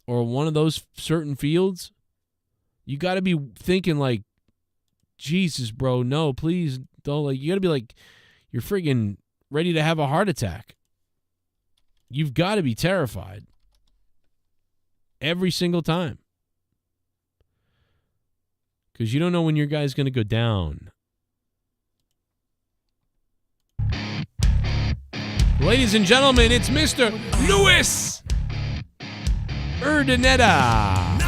or one of those certain fields, you got to be thinking Jesus, bro, no, please don't. You got to be you're friggin' ready to have a heart attack. You've got to be terrified every single time. Because you don't know when your guy's going to go down. Ladies and gentlemen, it's Mr. Luis Urdaneta.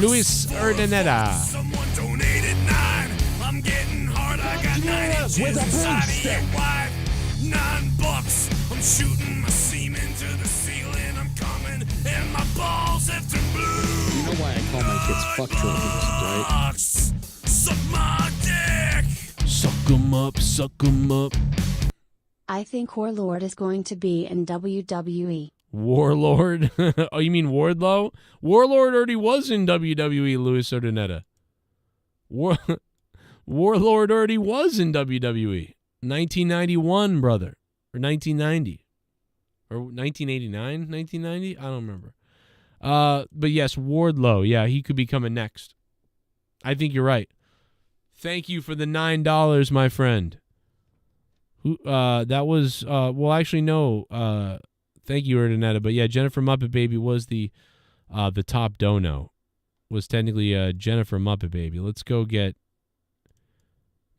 Luis Urdaneta. Someone donated 9. I'm getting hard. I got 9 inches inside of your wife. $9. I'm shooting my semen to the ceiling. I'm coming and my balls have turned blue. You know why I call my kids fuck trophies, right? Suck my dick. Suck 'em up, suck 'em up. I think Warlord is going to be in WWE. Warlord? Oh, you mean Wardlow? Warlord already was in WWE, Luis Urdaneta. Warlord already was in WWE. 1991, brother. Or 1990. Or 1989, 1990? I don't remember. But yes, Wardlow. Yeah, he could be coming next. I think you're right. Thank you for the $9, my friend. Who? That was. Well, actually, no. Thank you, Urdaneta. But yeah, Jennifer Muppet Baby was the top dono. Was technically Jennifer Muppet Baby. Let's go get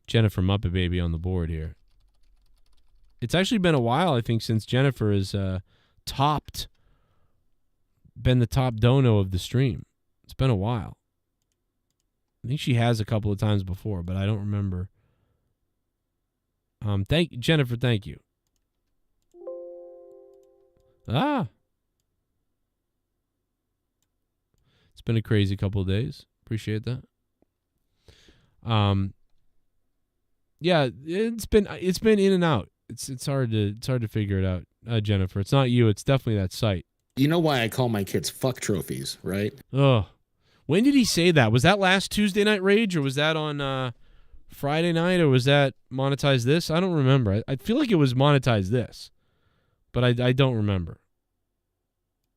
Jennifer Muppet Baby on the board here. It's actually been a while, I think, since Jennifer has been the top dono of the stream. It's been a while. I think she has a couple of times before, but I don't remember. Jennifer, thank you. Ah. It's been a crazy couple of days. Appreciate that. Yeah, it's been in and out. It's hard to figure it out, Jennifer. It's not you. It's definitely that site. You know why I call my kids fuck trophies, right? Ugh. When did he say that? Was that last Tuesday Night Rage, or was that on Friday night, or was that Monetize This? I don't remember. I feel like it was Monetize This, but I don't remember.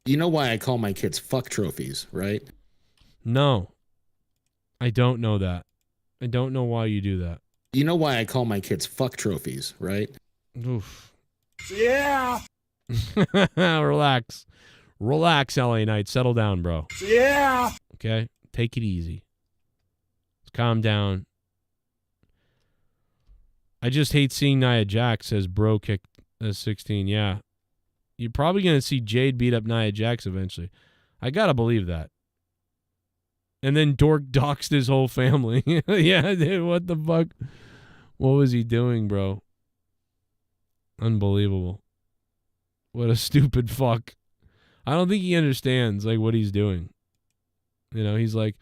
You know why I call my kids fuck trophies, right? No. I don't know that. I don't know why you do that. You know why I call my kids fuck trophies, right? Oof. Yeah. Relax. Relax, LA Knight. Settle down, bro. Yeah. Okay? Take it easy. Calm down. I just hate seeing Nia Jax, says bro kick 16. Yeah. You're probably going to see Jade beat up Nia Jax eventually. I got to believe that. And then Dork doxed his whole family. Yeah, dude, what the fuck? What was he doing, bro? Unbelievable. What a stupid fuck. I don't think he understands, like, what he's doing. You know, he's like,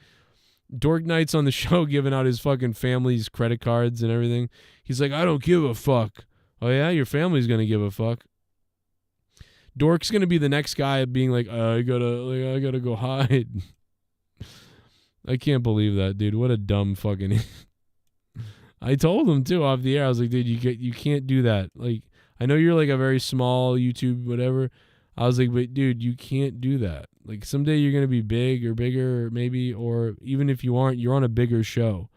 Dork Knight's on the show giving out his fucking family's credit cards and everything. He's like, I don't give a fuck. Oh, yeah? Your family's going to give a fuck. Dork's going to be the next guy being like, I gotta go hide. I can't believe that, dude. What a dumb fucking... I told him, too, off the air. I was like, dude, you can't do that. Like, I know you're, like, a very small YouTube whatever. I was like, but, dude, you can't do that. Like, someday you're going to be big or bigger, maybe, or even if you aren't, you're on a bigger show.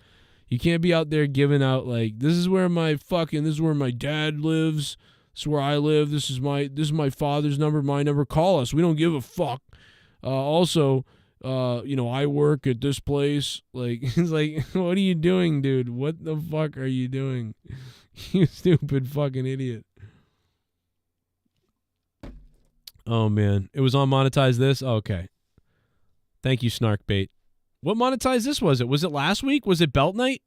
You can't be out there giving out, like, this is where my dad lives. This is where I live. This is my father's number, my number. Call us. We don't give a fuck. Also... I work at this place. Like, it's like, what are you doing, dude? What the fuck are you doing? You stupid fucking idiot. Oh, man. It was on Monetize This? Okay. Thank you, Snarkbait. What Monetize This was it? Was it last week? Was it Belt Night?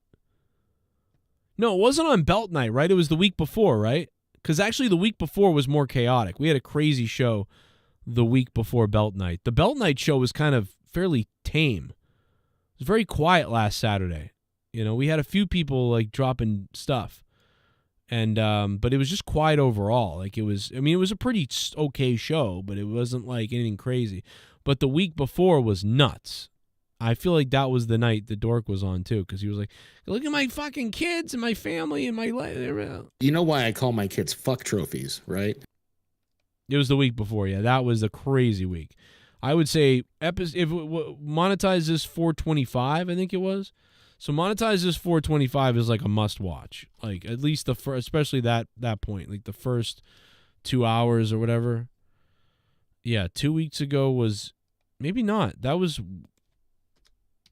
No, it wasn't on Belt Night, right? It was the week before, right? Because actually the week before was more chaotic. We had a crazy show the week before Belt Night. The Belt Night show was kind of fairly tame. It was very quiet last Saturday. You know, we had a few people like dropping stuff. And but it was just quiet overall. Like it was a pretty okay show, but it wasn't like anything crazy. But the week before was nuts. I feel like that was the night the Dork was on too, because he was like, look at my fucking kids and my family and my life. You know why I call my kids fuck trophies, right? It was the week before, yeah. That was a crazy week. I would say Monetize This 425, I think it was. So Monetize This 425 is like a must-watch. Like at least especially that point, like the first 2 hours or whatever. Yeah, 2 weeks ago was maybe not. That was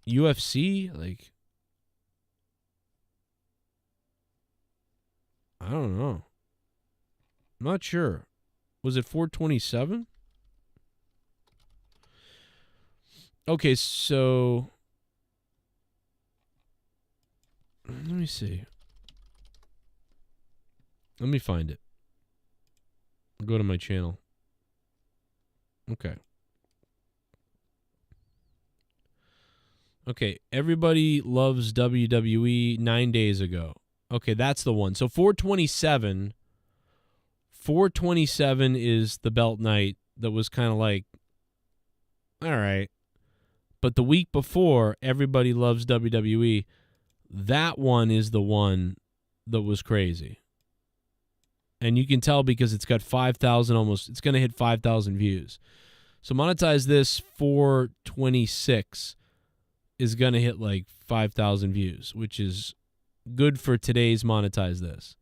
UFC. Like I don't know. I'm not sure. Was it 427? Okay, so let me see. Let me find it. I'll go to my channel. Okay. Okay, everybody loves WWE 9 days ago. Okay, that's the one. So 427 is the Belt Night that was kind of like, all right. But the week before, Everybody Loves WWE, that one is the one that was crazy. And you can tell because it's got 5,000 almost. It's going to hit 5,000 views. So Monetize This 426 is going to hit like 5,000 views, which is good for today's Monetize This.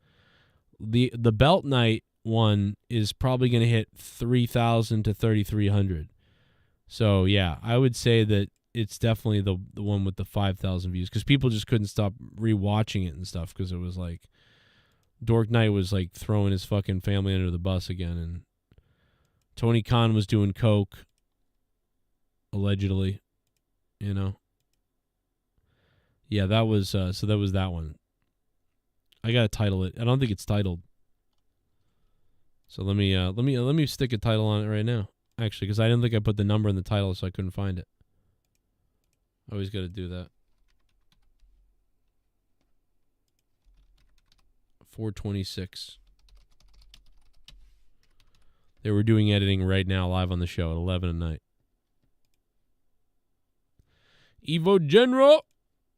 The Belt Night one is probably going to hit 3,000 to 3,300. So, yeah, I would say that it's definitely the one with the 5,000 views because people just couldn't stop rewatching it and stuff because it was like Dork Knight was like throwing his fucking family under the bus again, and Tony Khan was doing coke, allegedly, you know. Yeah, that was so that was that one. I gotta title it. I don't think it's titled. So let me stick a title on it right now. Actually, because I didn't think I put the number in the title, so I couldn't find it. Always got to do that. 426. They were doing editing right now, live on the show at 11 at night. Evo General,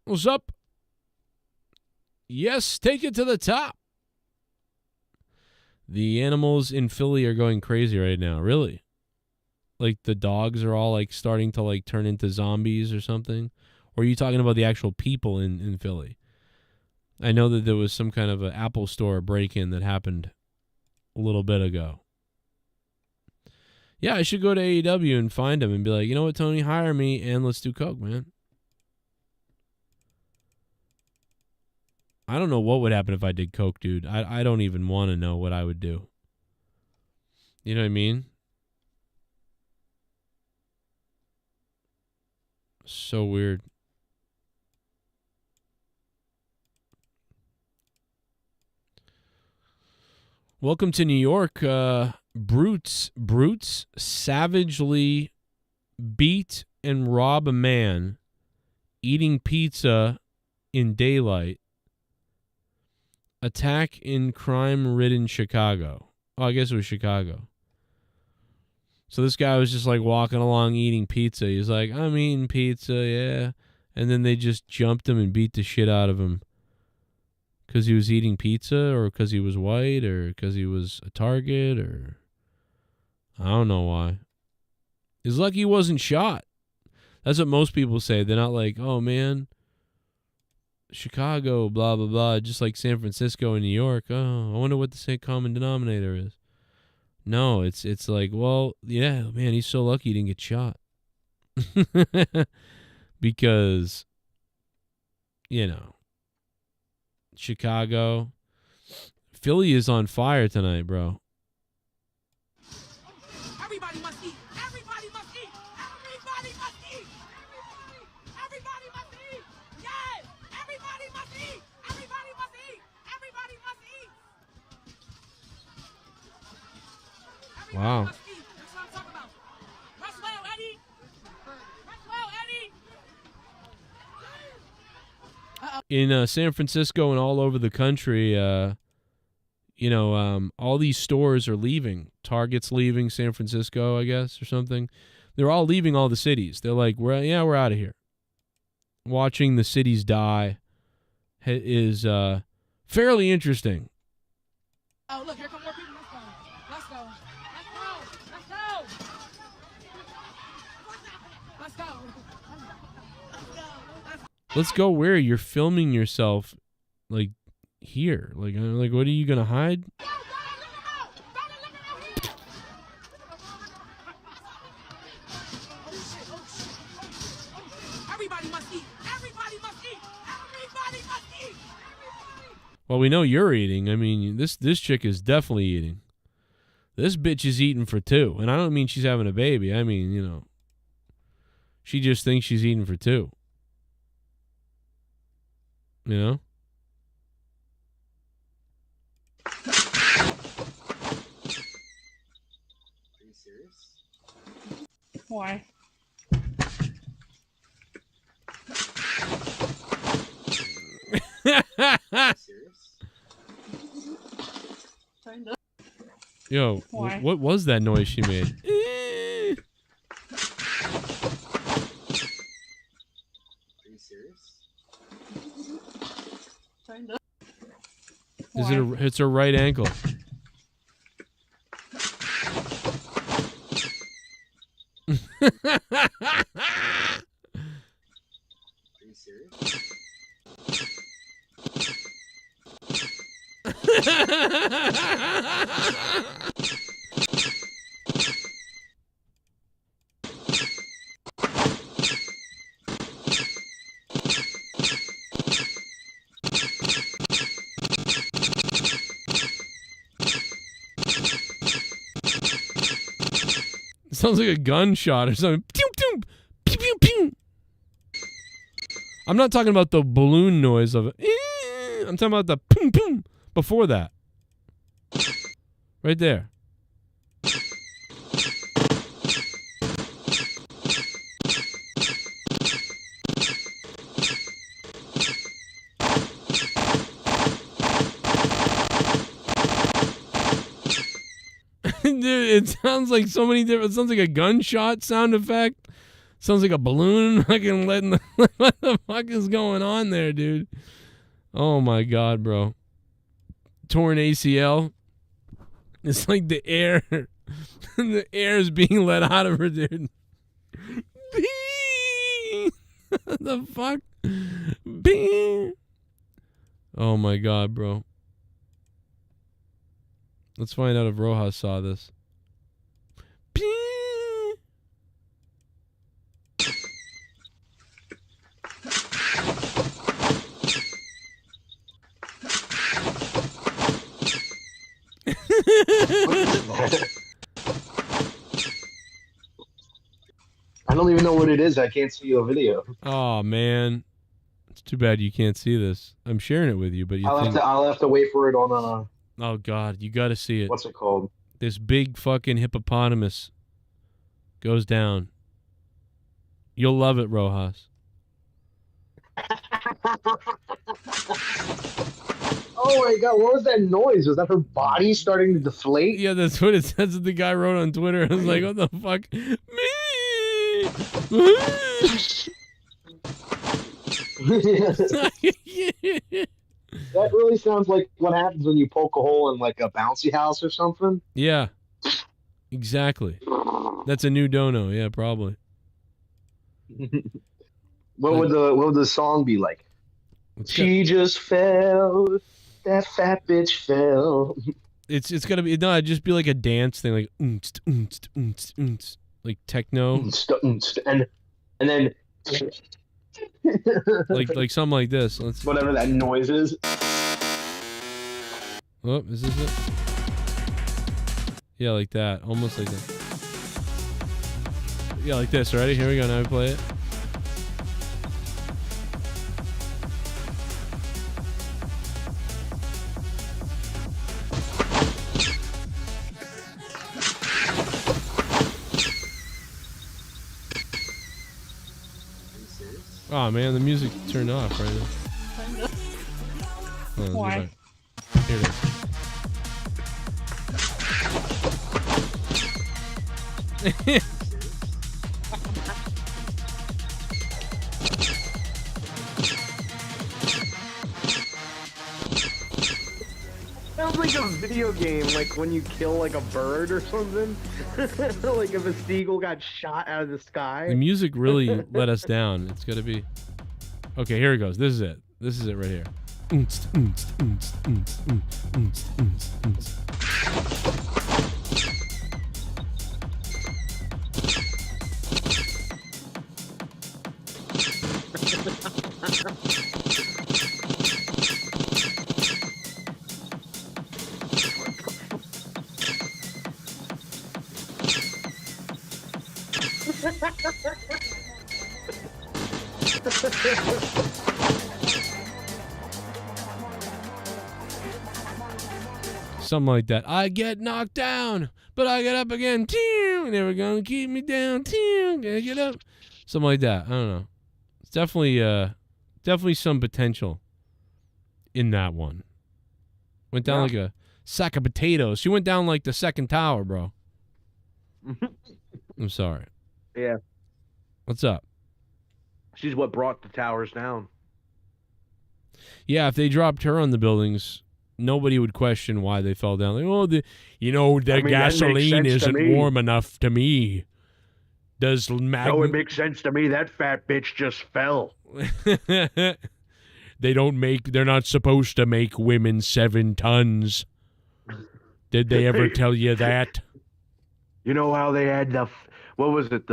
what's up? Yes, take it to the top. The animals in Philly are going crazy right now. Really? Like the dogs are all like starting to like turn into zombies or something? Or are you talking about the actual people in Philly? I know that there was some kind of an Apple Store break-in that happened a little bit ago. Yeah, I should go to AEW and find him and be like, you know what, Tony, hire me and let's do coke, man. I don't know what would happen if I did coke, dude. I don't even want to know what I would do. You know what I mean? So weird. Welcome to New York. Brutes savagely beat and rob a man eating pizza in daylight. Attack in crime-ridden Chicago. Oh, I guess it was Chicago. So this guy was just like walking along eating pizza. He's like, I'm eating pizza, yeah. And then they just jumped him and beat the shit out of him. Because he was eating pizza, or because he was white, or because he was a target, or I don't know why. He's lucky he wasn't shot. That's what most people say. They're not like, oh man, Chicago, blah, blah, blah, just like San Francisco and New York. Oh, I wonder what the same common denominator is. No, it's like, well, yeah, man, he's so lucky he didn't get shot. Because, you know, Chicago, Philly is on fire tonight, bro. Everybody must eat. Everybody must eat. Everybody must eat. Everybody must eat. Yes. Everybody must eat. Everybody must eat. Everybody must eat. Wow. That's what I'm talking about. Rest well, Eddie. Rest well, Eddie. In San Francisco and all over the country, all these stores are leaving. Target's leaving San Francisco, I guess, or something. They're all leaving all the cities. They're like, we're out of here. Watching the cities die is fairly interesting. Oh, look, here come more people. Let's go. Let's go. Let's go. Let's go where? You're filming yourself, like, here. Like, what are you going to hide? Everybody must eat. Everybody must eat. Everybody must eat. Well, we know you're eating. I mean, this chick is definitely eating. This bitch is eating for two. And I don't mean she's having a baby. I mean, she just thinks she's eating for two. You know? Are you serious? Why? Yo, what was that noise she made? It's her right ankle. Are you serious? It sounds like a gunshot or something. Pew, pew, pew, pew, pew. I'm not talking about the balloon noise of it. I'm talking about the boom, boom before that. Right there. It sounds like so many different. It sounds like a gunshot sound effect. Sounds like a balloon. Fucking letting the. What the fuck is going on there, dude? Oh my god, bro. Torn ACL. It's like the air. The air is being let out of her, dude. What the fuck? Bing. Oh my god, bro. Let's find out if Rojas saw this. Bing. I don't even know what it is. I can't see your video. Oh man, it's too bad you can't see this. I'm sharing it with you, but I'll have to wait for it on Oh god, you got to see it. what's it called? This big fucking hippopotamus goes down. You'll love it, Rojas. Oh my god, what was that noise? Was that her body starting to deflate? Yeah, that's what it says that the guy wrote on Twitter. I was like, what the fuck? That really sounds like what happens when you poke a hole in like a bouncy house or something. Yeah, exactly. That's a new dono. Yeah, probably. What would the song be like? She just fell. That fat bitch fell. It's gotta be it'd just be like a dance thing, like like techno, and then like something like this. Let's whatever that noise is. Oh, is this it? Yeah, like that, almost like that. Yeah, like this. Ready? Here we go. Now we play it. Oh man, the music turned off right now. Oh, Why? Here it is. Sounds like a video game, like when you kill like a bird or something. Like if a seagull got shot out of the sky. The music really let us down. It's gotta be. Okay, here it goes. This is it. This is it right here. Something like that. I get knocked down, but I get up again. Never gonna keep me down. Gotta get up. Something like that. I don't know. It's definitely some potential in that one. Went down like a sack of potatoes. She went down like the second tower, bro. I'm sorry. Yeah. What's up? She's what brought the towers down. Yeah, if they dropped her on the buildings, nobody would question why they fell down. Like, oh, the gasoline isn't warm enough to me. Does No, it makes sense to me. That fat bitch just fell. They're not supposed to make women 7 tons. Did they ever tell you that? You know how they had the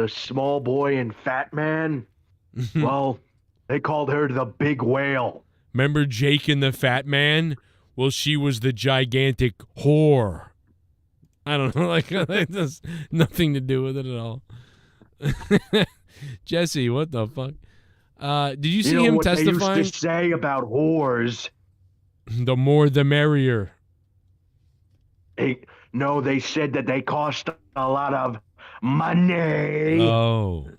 small boy and fat man? Well, they called her the big whale. Remember Jake and the fat man? Well, she was the gigantic whore. I don't know, like it has nothing to do with it at all. Jesse, what the fuck? Did you see him testifying? They used to say about whores. The more the merrier. They said that they cost a lot of money. Oh.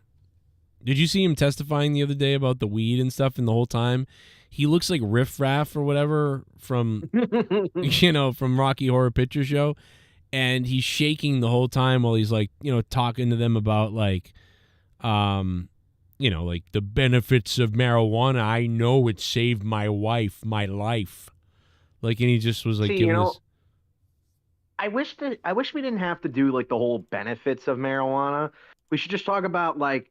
Did you see him testifying the other day about the weed and stuff, and the whole time he looks like Riff Raff or whatever from from Rocky Horror Picture Show, and he's shaking the whole time while he's like, talking to them about like, like the benefits of marijuana. I know it saved my life. Like, and he just was like, giving us. I wish we didn't have to do like the whole benefits of marijuana. We should just talk about like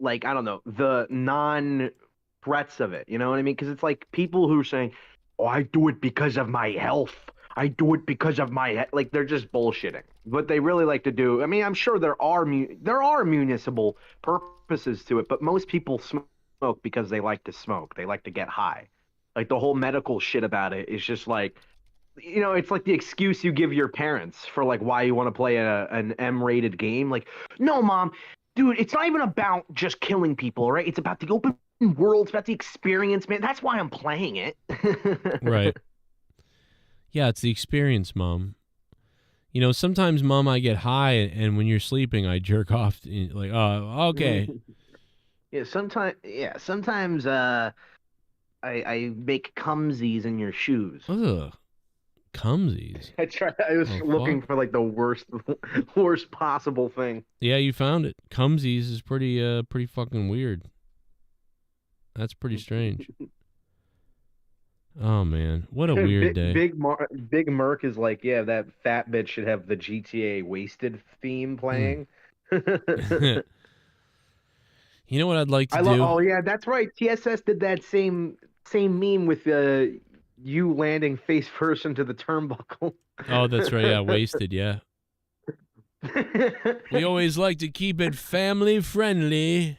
I don't know, the non-threats of it. You know what I mean? Because it's like people who are saying, "Oh, I do it because of my health. I do it because of my like." They're just bullshitting. What they really like to do. I mean, I'm sure there are municipal purposes to it, but most people smoke because they like to smoke. They like to get high. Like the whole medical shit about it is just like, it's like the excuse you give your parents for like why you want to play an M-rated game. Like, no, Mom, dude, it's not even about just killing people, right? It's about the open world. It's about the experience, man. That's why I'm playing it. Right. Yeah, it's the experience, Mom. Sometimes, Mom, I get high, and when you're sleeping, I jerk off. Like, oh, okay. Sometimes I make cumsies in your shoes. Ugh. Cumsies. I was looking for like the worst possible thing. Yeah, you found it. Cumsies is pretty fucking weird. That's pretty strange. Oh man, what a weird day. Big Merc is like, yeah, that fat bitch should have the GTA Wasted theme playing. You know what I'd like to do? Oh yeah, that's right. TSS did that same meme with you landing face first into the turnbuckle. Oh, that's right. Yeah, Wasted. Yeah. We always like to keep it family friendly.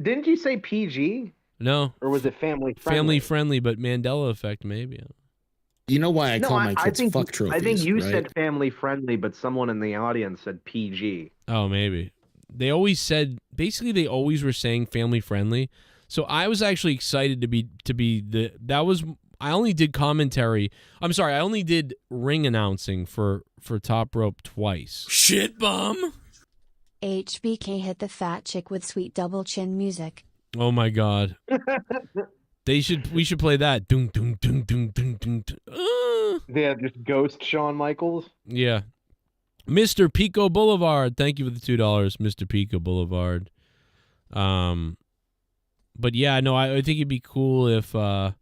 Didn't you say PG? No. Or was it family friendly? Family friendly, but Mandela effect maybe. You know why I call my kids fuck trophies? I think you right? said family friendly, but someone in the audience said PG. Oh, maybe. They always were saying family friendly. So I was actually excited to be I only did commentary. I'm sorry, I only did ring announcing for Top Rope twice. Shit bum. HBK hit the fat chick with sweet double chin music. Oh my god. We should play that. Dun, dun, dun, dun, dun, dun, dun. Yeah, just ghost Shawn Michaels. Yeah. Mr. Pico Boulevard. Thank you for the $2, Mr. Pico Boulevard. But yeah, no, I think it'd be cool if what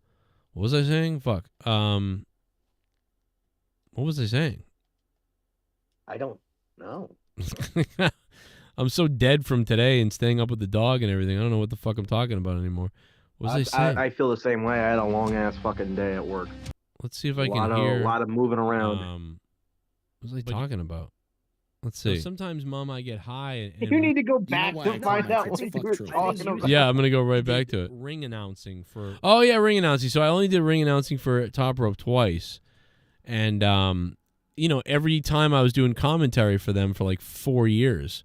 was I saying? Fuck. What was I saying? I don't know. I'm so dead from today and staying up with the dog and everything. I don't know what the fuck I'm talking about anymore. What was I saying? I feel the same way. I had a long ass fucking day at work. Let's see if I can hear. A lot of moving around. What was I talking about? Let's see. So sometimes, Mom, I get high. And you need to go back to find out what you were talking about. Yeah, I'm going to go right back to it. Ring announcing for... Oh, yeah, ring announcing. So I only did ring announcing for Top Rope twice. And, every time I was doing commentary for them for like 4 years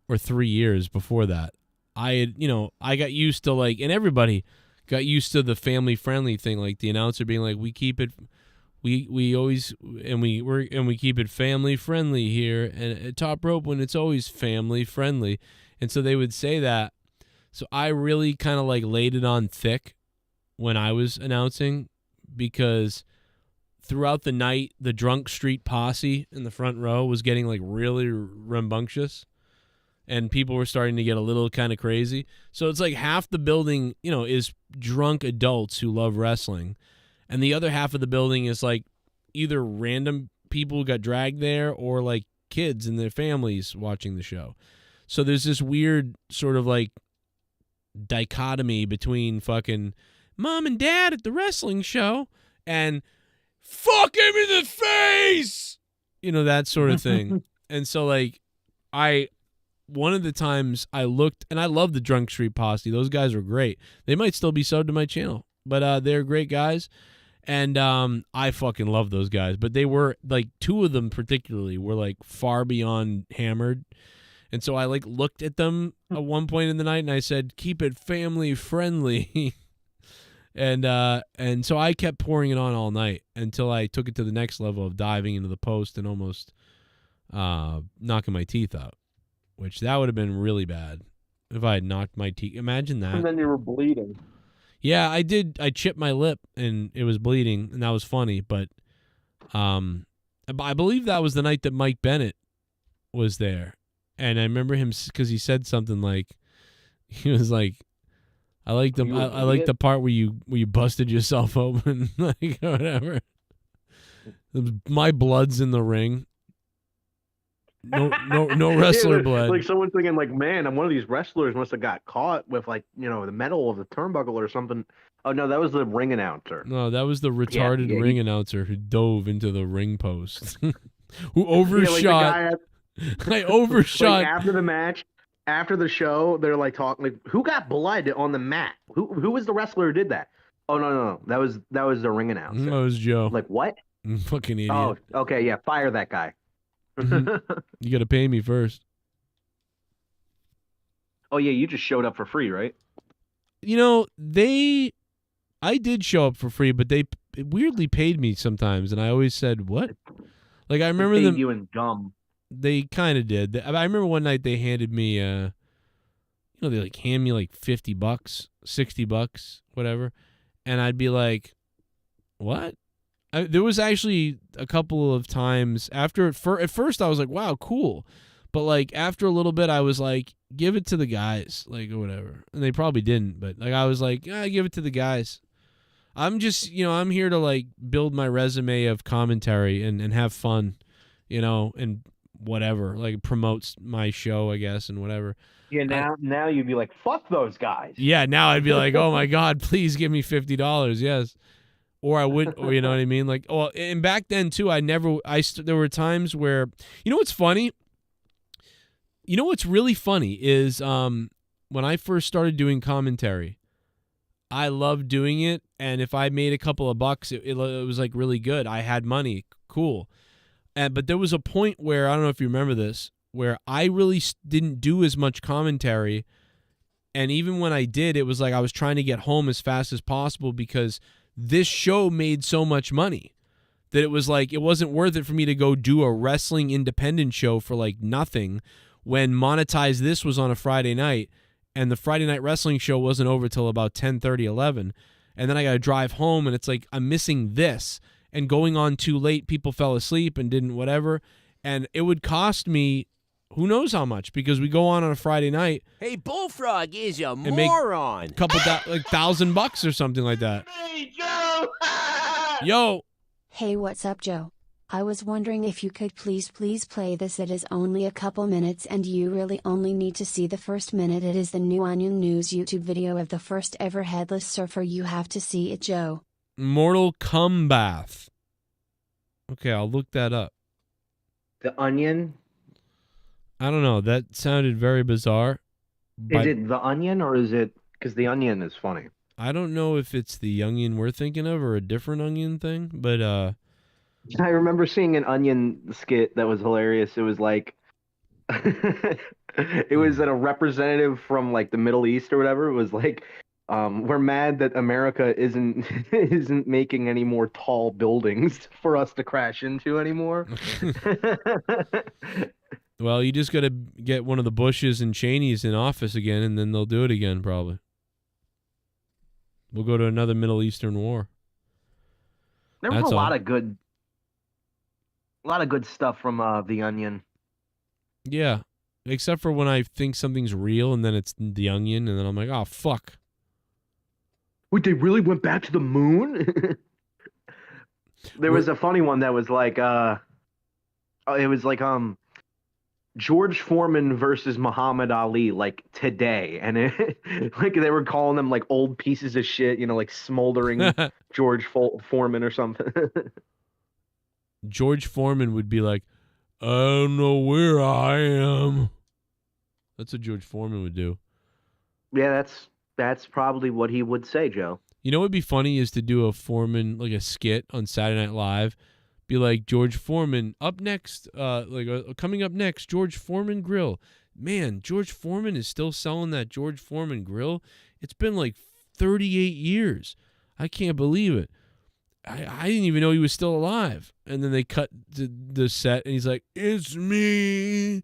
or 3 years before that, I got used to like... And everybody got used to the family-friendly thing, like the announcer being like, we keep it... We always we keep it family friendly here, and at Top Rope when it's always family friendly, and so they would say that. So I really kind of like laid it on thick when I was announcing, because throughout the night the drunk street posse in the front row was getting like really rambunctious, and people were starting to get a little kind of crazy. So it's like half the building, is drunk adults who love wrestling. And the other half of the building is like either random people who got dragged there or like kids and their families watching the show. So there's this weird sort of like dichotomy between fucking Mom and Dad at the wrestling show and fuck him in the face, that sort of thing. And so like one of the times I looked, and I love the Drunk Street Posse. Those guys were great. They might still be subbed to my channel, but they're great guys. And I fucking love those guys. But they were, like, two of them particularly were, like, far beyond hammered. And so I, like, looked at them at one point in the night, and I said, keep it family friendly. and so I kept pouring it on all night until I took it to the next level of diving into the post and almost knocking my teeth out, which that would have been really bad if I had knocked my teeth. Imagine that. And then you were bleeding. Yeah, I did. I chipped my lip and it was bleeding, and that was funny. But I believe that was the night that Mike Bennett was there, and I remember him because he said something like, he was like, I like the part where you busted yourself open, like whatever. My blood's in the ring. No wrestler blood. Like someone's thinking, like, man, one of these wrestlers must have got caught with like the metal of the turnbuckle or something. Oh no, that was the ring announcer. No, that was the retarded ring announcer who dove into the ring post, who overshot. I overshot like after the match. After the show, they're like talking like, who got blood on the mat? Who was the wrestler who did that? Oh no, that was the ring announcer. That was Joe. Like what? Fucking idiot. Oh, okay, yeah, fire that guy. You got to pay me first. Oh yeah, you just showed up for free, right? I did show up for free, but they weirdly paid me sometimes, and I always said, "What?" Like I remember them. You in gum. They kind of did. I remember one night they handed me, they like hand me like $50, $60, whatever, and I'd be like, "What?" There was actually a couple of times after at first I was like, "Wow, cool," but like after a little bit I was like, "Give it to the guys," like or whatever, and they probably didn't, but like I was like, "Give it to the guys." I'm just, I'm here to like build my resume of commentary and have fun, and whatever, like it promotes my show, I guess, and whatever. Yeah, now you'd be like, fuck those guys. Yeah, now I'd be like, oh my God, please give me $50, yes. Or I wouldn't, or you know what I mean? Like, oh, and back then too, there were times where, what's funny? What's really funny is when I first started doing commentary, I loved doing it, and if I made a couple of bucks, it was like really good. I had money, cool. But there was a point where, I don't know if you remember this, where I really didn't do as much commentary. And even when I did, it was like I was trying to get home as fast as possible because this show made so much money that it was like it wasn't worth it for me to go do a wrestling independent show for like nothing when Monetize This was on a Friday night and the Friday night wrestling show wasn't over till about 10:30, 11. And then I got to drive home and it's like I'm missing this. And going on too late, people fell asleep and didn't whatever. And it would cost me who knows how much because we go on a Friday night. Hey, Bullfrog is a and make moron. A couple like $1,000 or something like that. Hey, Joe! Yo. Hey, what's up, Joe? I was wondering if you could please play this. It is only a couple minutes and you really only need to see the first minute. It is the new Onion News YouTube video of the first ever headless surfer. You have to see it, Joe. Mortal Kombat. Okay, I'll look that up. The Onion? I don't know. That sounded very bizarre. Is it The Onion or is it... Because The Onion is funny. I don't know if it's the Onion we're thinking of or a different Onion thing, but... I remember seeing an Onion skit that was hilarious. It was like... it was a representative from like the Middle East or whatever. It was like... we're mad that America isn't making any more tall buildings for us to crash into anymore. Well, you just got to get one of the Bushes and Cheneys in office again, and then they'll do it again, probably. We'll go to another Middle Eastern war. There was a lot of good stuff from The Onion. Yeah, except for when I think something's real, and then it's The Onion, and then I'm like, oh, fuck. Wait, they really went back to the moon? There was a funny one that was like, it was like, George Foreman versus Muhammad Ali, like today. And like they were calling them like old pieces of shit, like smoldering George Foreman or something. George Foreman would be like, I don't know where I am. That's what George Foreman would do. Yeah, that's probably what he would say, Joe. You know what would be funny is to do a Foreman, like a skit on Saturday Night Live. Be like, George Foreman, up next, coming up next, George Foreman Grill. Man, George Foreman is still selling that George Foreman Grill. It's been like 38 years. I can't believe it. I didn't even know he was still alive. And then they cut the set, and he's like, it's me,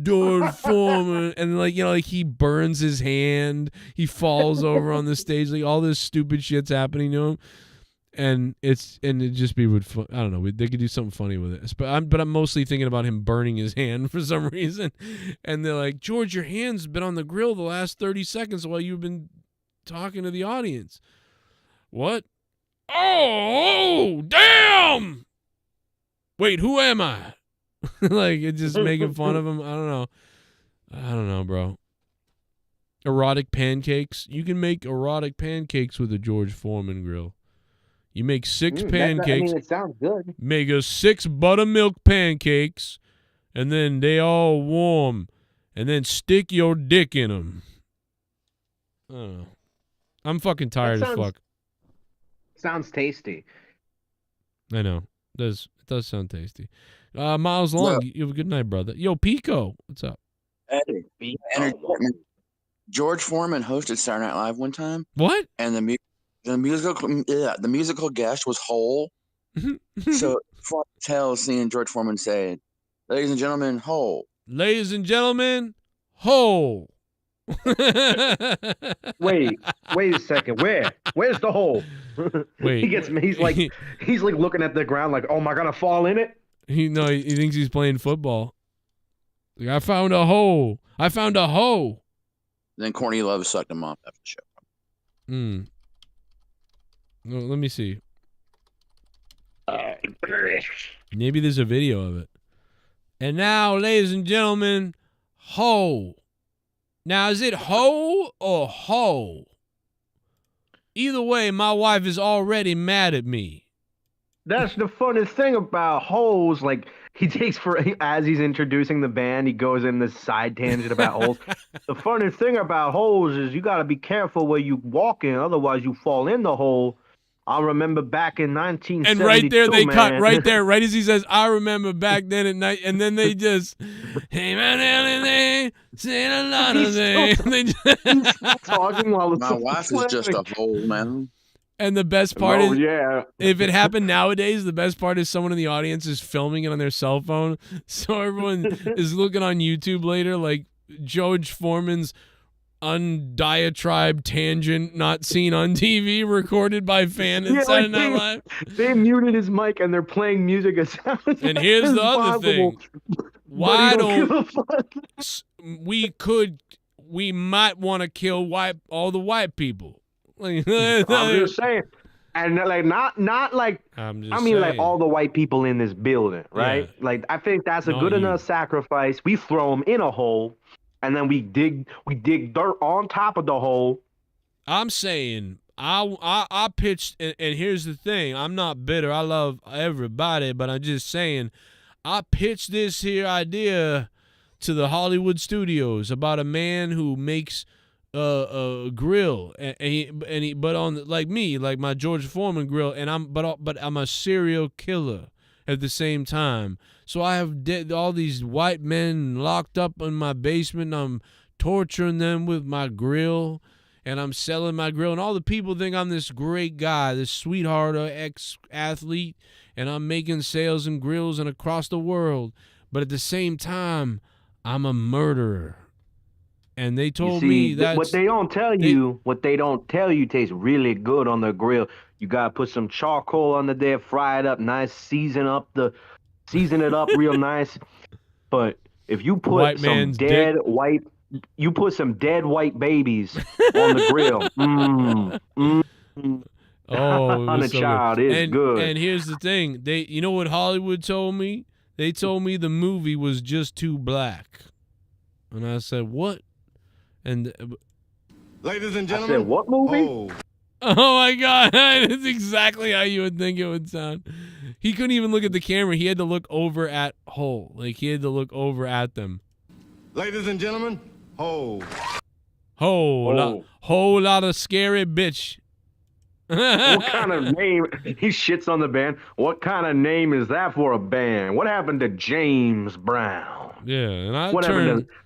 George Foreman. And like, like he burns his hand. He falls over on the stage. Like all this stupid shit's happening to him. And it'd just be I don't know. They could do something funny with it. But I'm mostly thinking about him burning his hand for some reason. And they're like, George, your hand's been on the grill the last 30 seconds while you've been talking to the audience. What? Oh, damn! Wait, who am I? Like, it's just making fun of him. I don't know, bro. Erotic pancakes. You can make erotic pancakes with a George Foreman grill. You make 6 pancakes. It sounds good. Make a 6 buttermilk pancakes, and then they all warm, and then stick your dick in them. I don't know. I'm fucking tired as fuck. Sounds tasty. I know. It does sound tasty. Miles Long, you have a good night, brother. Yo, Pico, what's up? Hey, George Foreman hosted Saturday Night Live one time. What? And the musical guest was Hole. So fun as hell seeing George Foreman say, "Ladies and gentlemen, Hole." Ladies and gentlemen, Hole. Wait a second. Where's the hole? Wait. He's like looking at the ground like, oh, am I gonna fall in it? He thinks he's playing football. Like, I found a hole. I found a hoe. Then Courtney Love sucked him off after the show. Well, let me see. Maybe there's a video of it. And now, ladies and gentlemen, hoe. Now, is it hoe or hoe? Either way, my wife is already mad at me. That's the funniest thing about holes. Like, as he's introducing the band, he goes in this side tangent about holes. The funniest thing about holes is you got to be careful where you walk in, otherwise you fall in the hole. I remember back in 1972, and right there they cut right there, right as he says, "I remember back then at night," and then they just, "Hey man, saying a lot of things." He's talking while my wife is just a hole, man. And the best part is, if it happened nowadays, the best part is someone in the audience is filming it on their cell phone, so everyone is looking on YouTube later, like George Foreman's undiatribe tangent not seen on TV, recorded by fan in Saturday Night Live. They muted his mic and they're playing music. And here's the other thing: why don't we might want to kill all the white people? Like, I'm just saying, and like not like like all the white people in this building, right? Yeah. Like I think that's a good enough sacrifice. We throw them in a hole. And then we dig dirt on top of the hole. I'm saying I pitched, and here's the thing: I'm not bitter. I love everybody, but I'm just saying, I pitched this here idea to the Hollywood studios about a man who makes a grill, but on like me, like my George Foreman grill, and I'm a serial killer at the same time. So I have all these white men locked up in my basement. I'm torturing them with my grill, and I'm selling my grill. And all the people think I'm this great guy, this sweetheart ex-athlete, and I'm making sales and grills and across the world. But at the same time, I'm a murderer. And they told me that what they don't tell you tastes really good on the grill. You gotta put some charcoal under there, fry it up nice, season it up real nice. But if you put some dead white babies on the grill, on the child is good. And here's the thing: you know what Hollywood told me? They told me the movie was just too black, and I said, "What?" And ladies and gentlemen, I said, "What movie?" Oh my God, that's exactly how you would think it would sound. He couldn't even look at the camera. He had to look over at Hole. Like, he had to look over at them. Ladies and gentlemen, Hole. Whole lot of scary bitch. What kind of name? He shits on the band. What kind of name is that for a band? What happened to James Brown? Yeah, and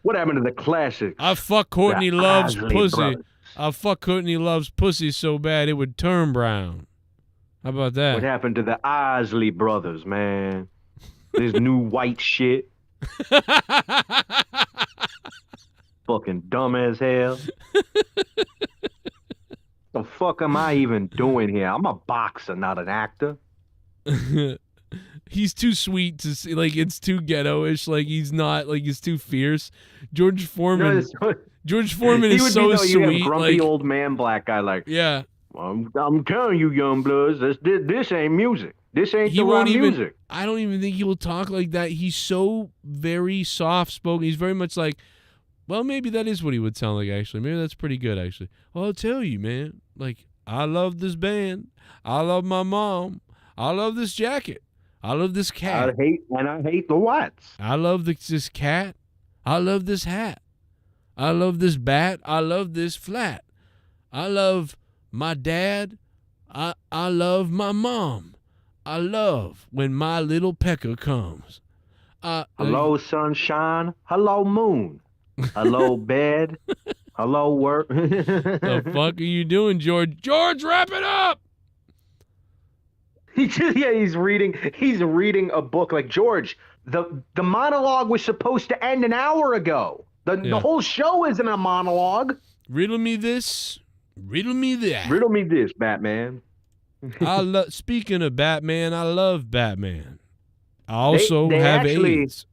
what happened to the classics? I fuck Courtney Love's pussy. Brothers. I fuck Courtney Love's pussy so bad it would turn brown. How about that? What happened to the Isley brothers, man? This new white shit. Fucking dumb as hell. The fuck am I even doing here? I'm a boxer, not an actor. He's too sweet to see. Like, it's too ghetto-ish. Like, he's not. Like, he's too fierce. George Foreman. George Foreman is so sweet. You have grumpy like, old man black guy. Like, yeah. I'm telling you, young bloods, this ain't music. This ain't He the won't right even. music. I don't even think he will talk like that. He's so very soft-spoken. He's very much like, well, maybe that is what he would sound like, actually. Maybe that's pretty good, actually. Well, I'll tell you, man. Like, I love this band. I love my mom. I love this jacket. I love this cat. I hate the whites. I love this cat. I love this hat. I love this bat. I love this flat. I love my dad. I love my mom. I love when my little pecker comes. Hello, sunshine. Hello, moon. Hello, bed. Hello, work. The fuck are you doing, George? George, wrap it up. He's reading a book. Like, George, the monologue was supposed to end an hour ago. The whole show isn't a monologue. Riddle me this. Riddle me that. Riddle me this, Batman. Speaking of Batman, I love Batman. I also have AIDS.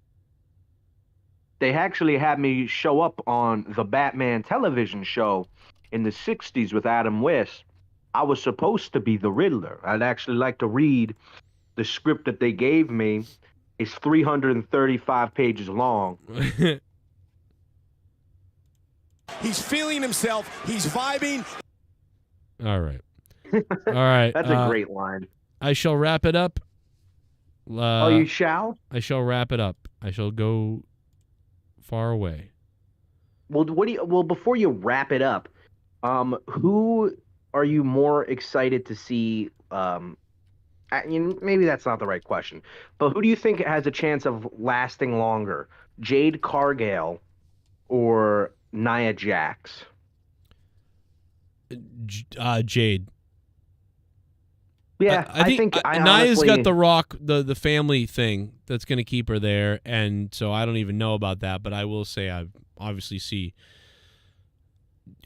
They actually had me show up on the Batman television show in the 60s with Adam West. I was supposed to be the Riddler. I'd actually like to read the script that they gave me. It's 335 pages long. He's feeling himself. He's vibing. All right. All right. That's a great line. I shall wrap it up. You shall? I shall wrap it up. I shall go far away. Well, before you wrap it up, who are you more excited to see? Maybe that's not the right question, but who do you think has a chance of lasting longer, Jade Cargill or Nia Jax? Jade. Yeah, I think Nia's got the Rock, the family thing that's going to keep her there, and so I don't even know about that, but I will say I obviously see.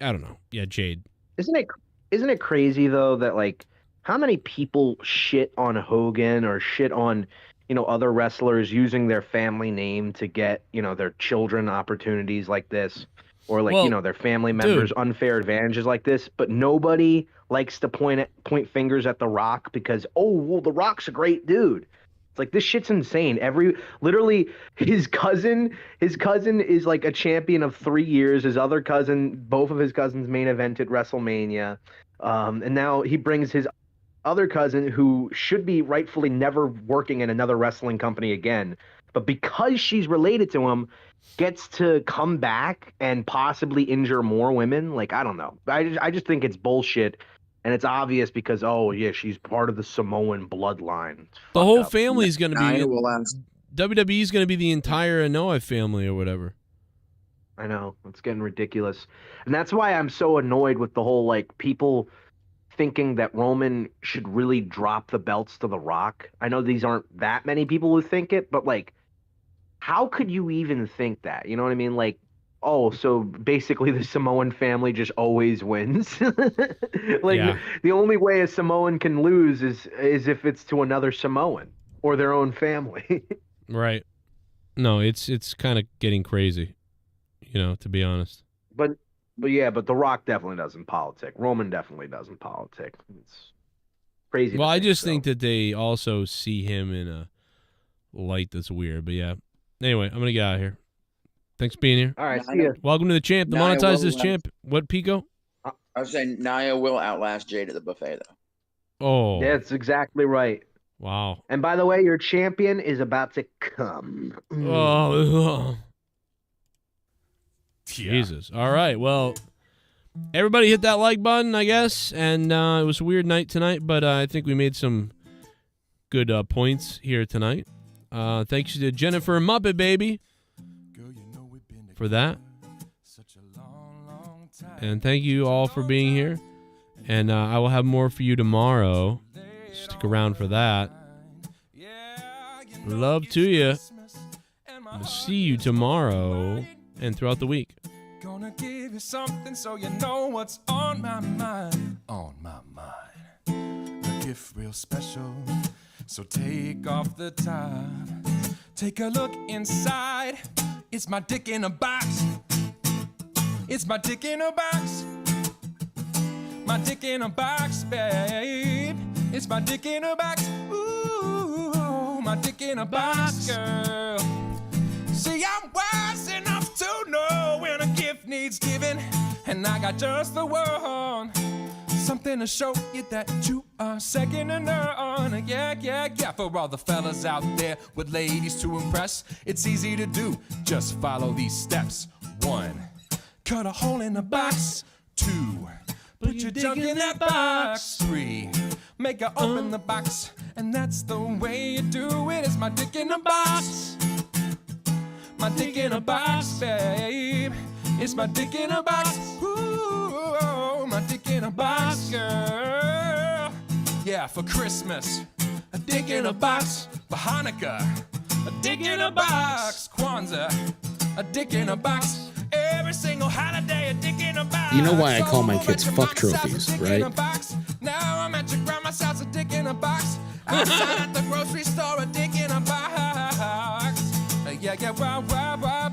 I don't know. Yeah, Jade. Isn't it crazy though that, like, how many people shit on Hogan or shit on other wrestlers using their family name to get their children opportunities like this, or like their family members unfair advantages like this, but nobody likes to point fingers at The Rock because The Rock's a great dude. It's like, this shit's insane. Literally his cousin is like a champion of 3 years. Both of his cousins main evented WrestleMania. And now he brings his other cousin, who should be rightfully never working in another wrestling company again, but because she's related to him, gets to come back and possibly injure more women. Like, I don't know. I just think it's bullshit. And it's obvious because, she's part of the Samoan bloodline. The whole family is going to be... WWE is going to be the entire Anoa'i family or whatever. I know. It's getting ridiculous. And that's why I'm so annoyed with the whole, like, people thinking that Roman should really drop the belts to The Rock. I know these aren't that many people who think it, but, like, how could you even think that? You know what I mean? Like, so basically the Samoan family just always wins. The only way a Samoan can lose is if it's to another Samoan or their own family. Right. No, it's kind of getting crazy, to be honest. But The Rock definitely doesn't politic. Roman definitely doesn't politic. It's crazy. Well, I just think that they also see him in a light that's weird. But yeah. Anyway, I'm going to get out of here. Thanks for being here. All right, see ya. Welcome to the champ. The monetize this champ. What, Pico? I was saying Nia will outlast Jade at the buffet, though. Oh. That's exactly right. Wow. And by the way, your champion is about to come. Oh. Jesus. All right. Well, everybody hit that like button, I guess. And it was a weird night tonight, but I think we made some good points here tonight. Thanks to Jennifer Muppet Baby for that. And thank you all for being here. And I will have more for you tomorrow. Stick around for that. Love to you. I'll see you tomorrow and throughout the week. Gonna give you something so you know what's on my mind. on my mind. A gift real special, so take off the top. Take a look inside. It's my dick in a box. It's my dick in a box. My dick in a box, babe. It's my dick in a box. Ooh, my dick in a box, girl. See, I'm wise enough to know when a gift needs giving, and I got just the one. Something to show you that you are second to none. Yeah, yeah, yeah. For all the fellas out there with ladies to impress, it's easy to do. Just follow these steps. 1, cut a hole in the box. 2, put your junk in that box. 3, make her open the box. And that's the way you do it. It's my dick in a box. My dick in a box, babe. It's my dick in a box. Ooh, my dick in a box, girl. Yeah, for Christmas, a dick in a box. For Hanukkah, a dick in a box. Kwanzaa, a dick in a box. Every single holiday, a dick in a box. You know why I call my kids fuck trophies, right? Now I'm at your grandma's house, a dick in a box. Outside at the grocery store, a dick in a box. Yeah, yeah, wow, wow, wow,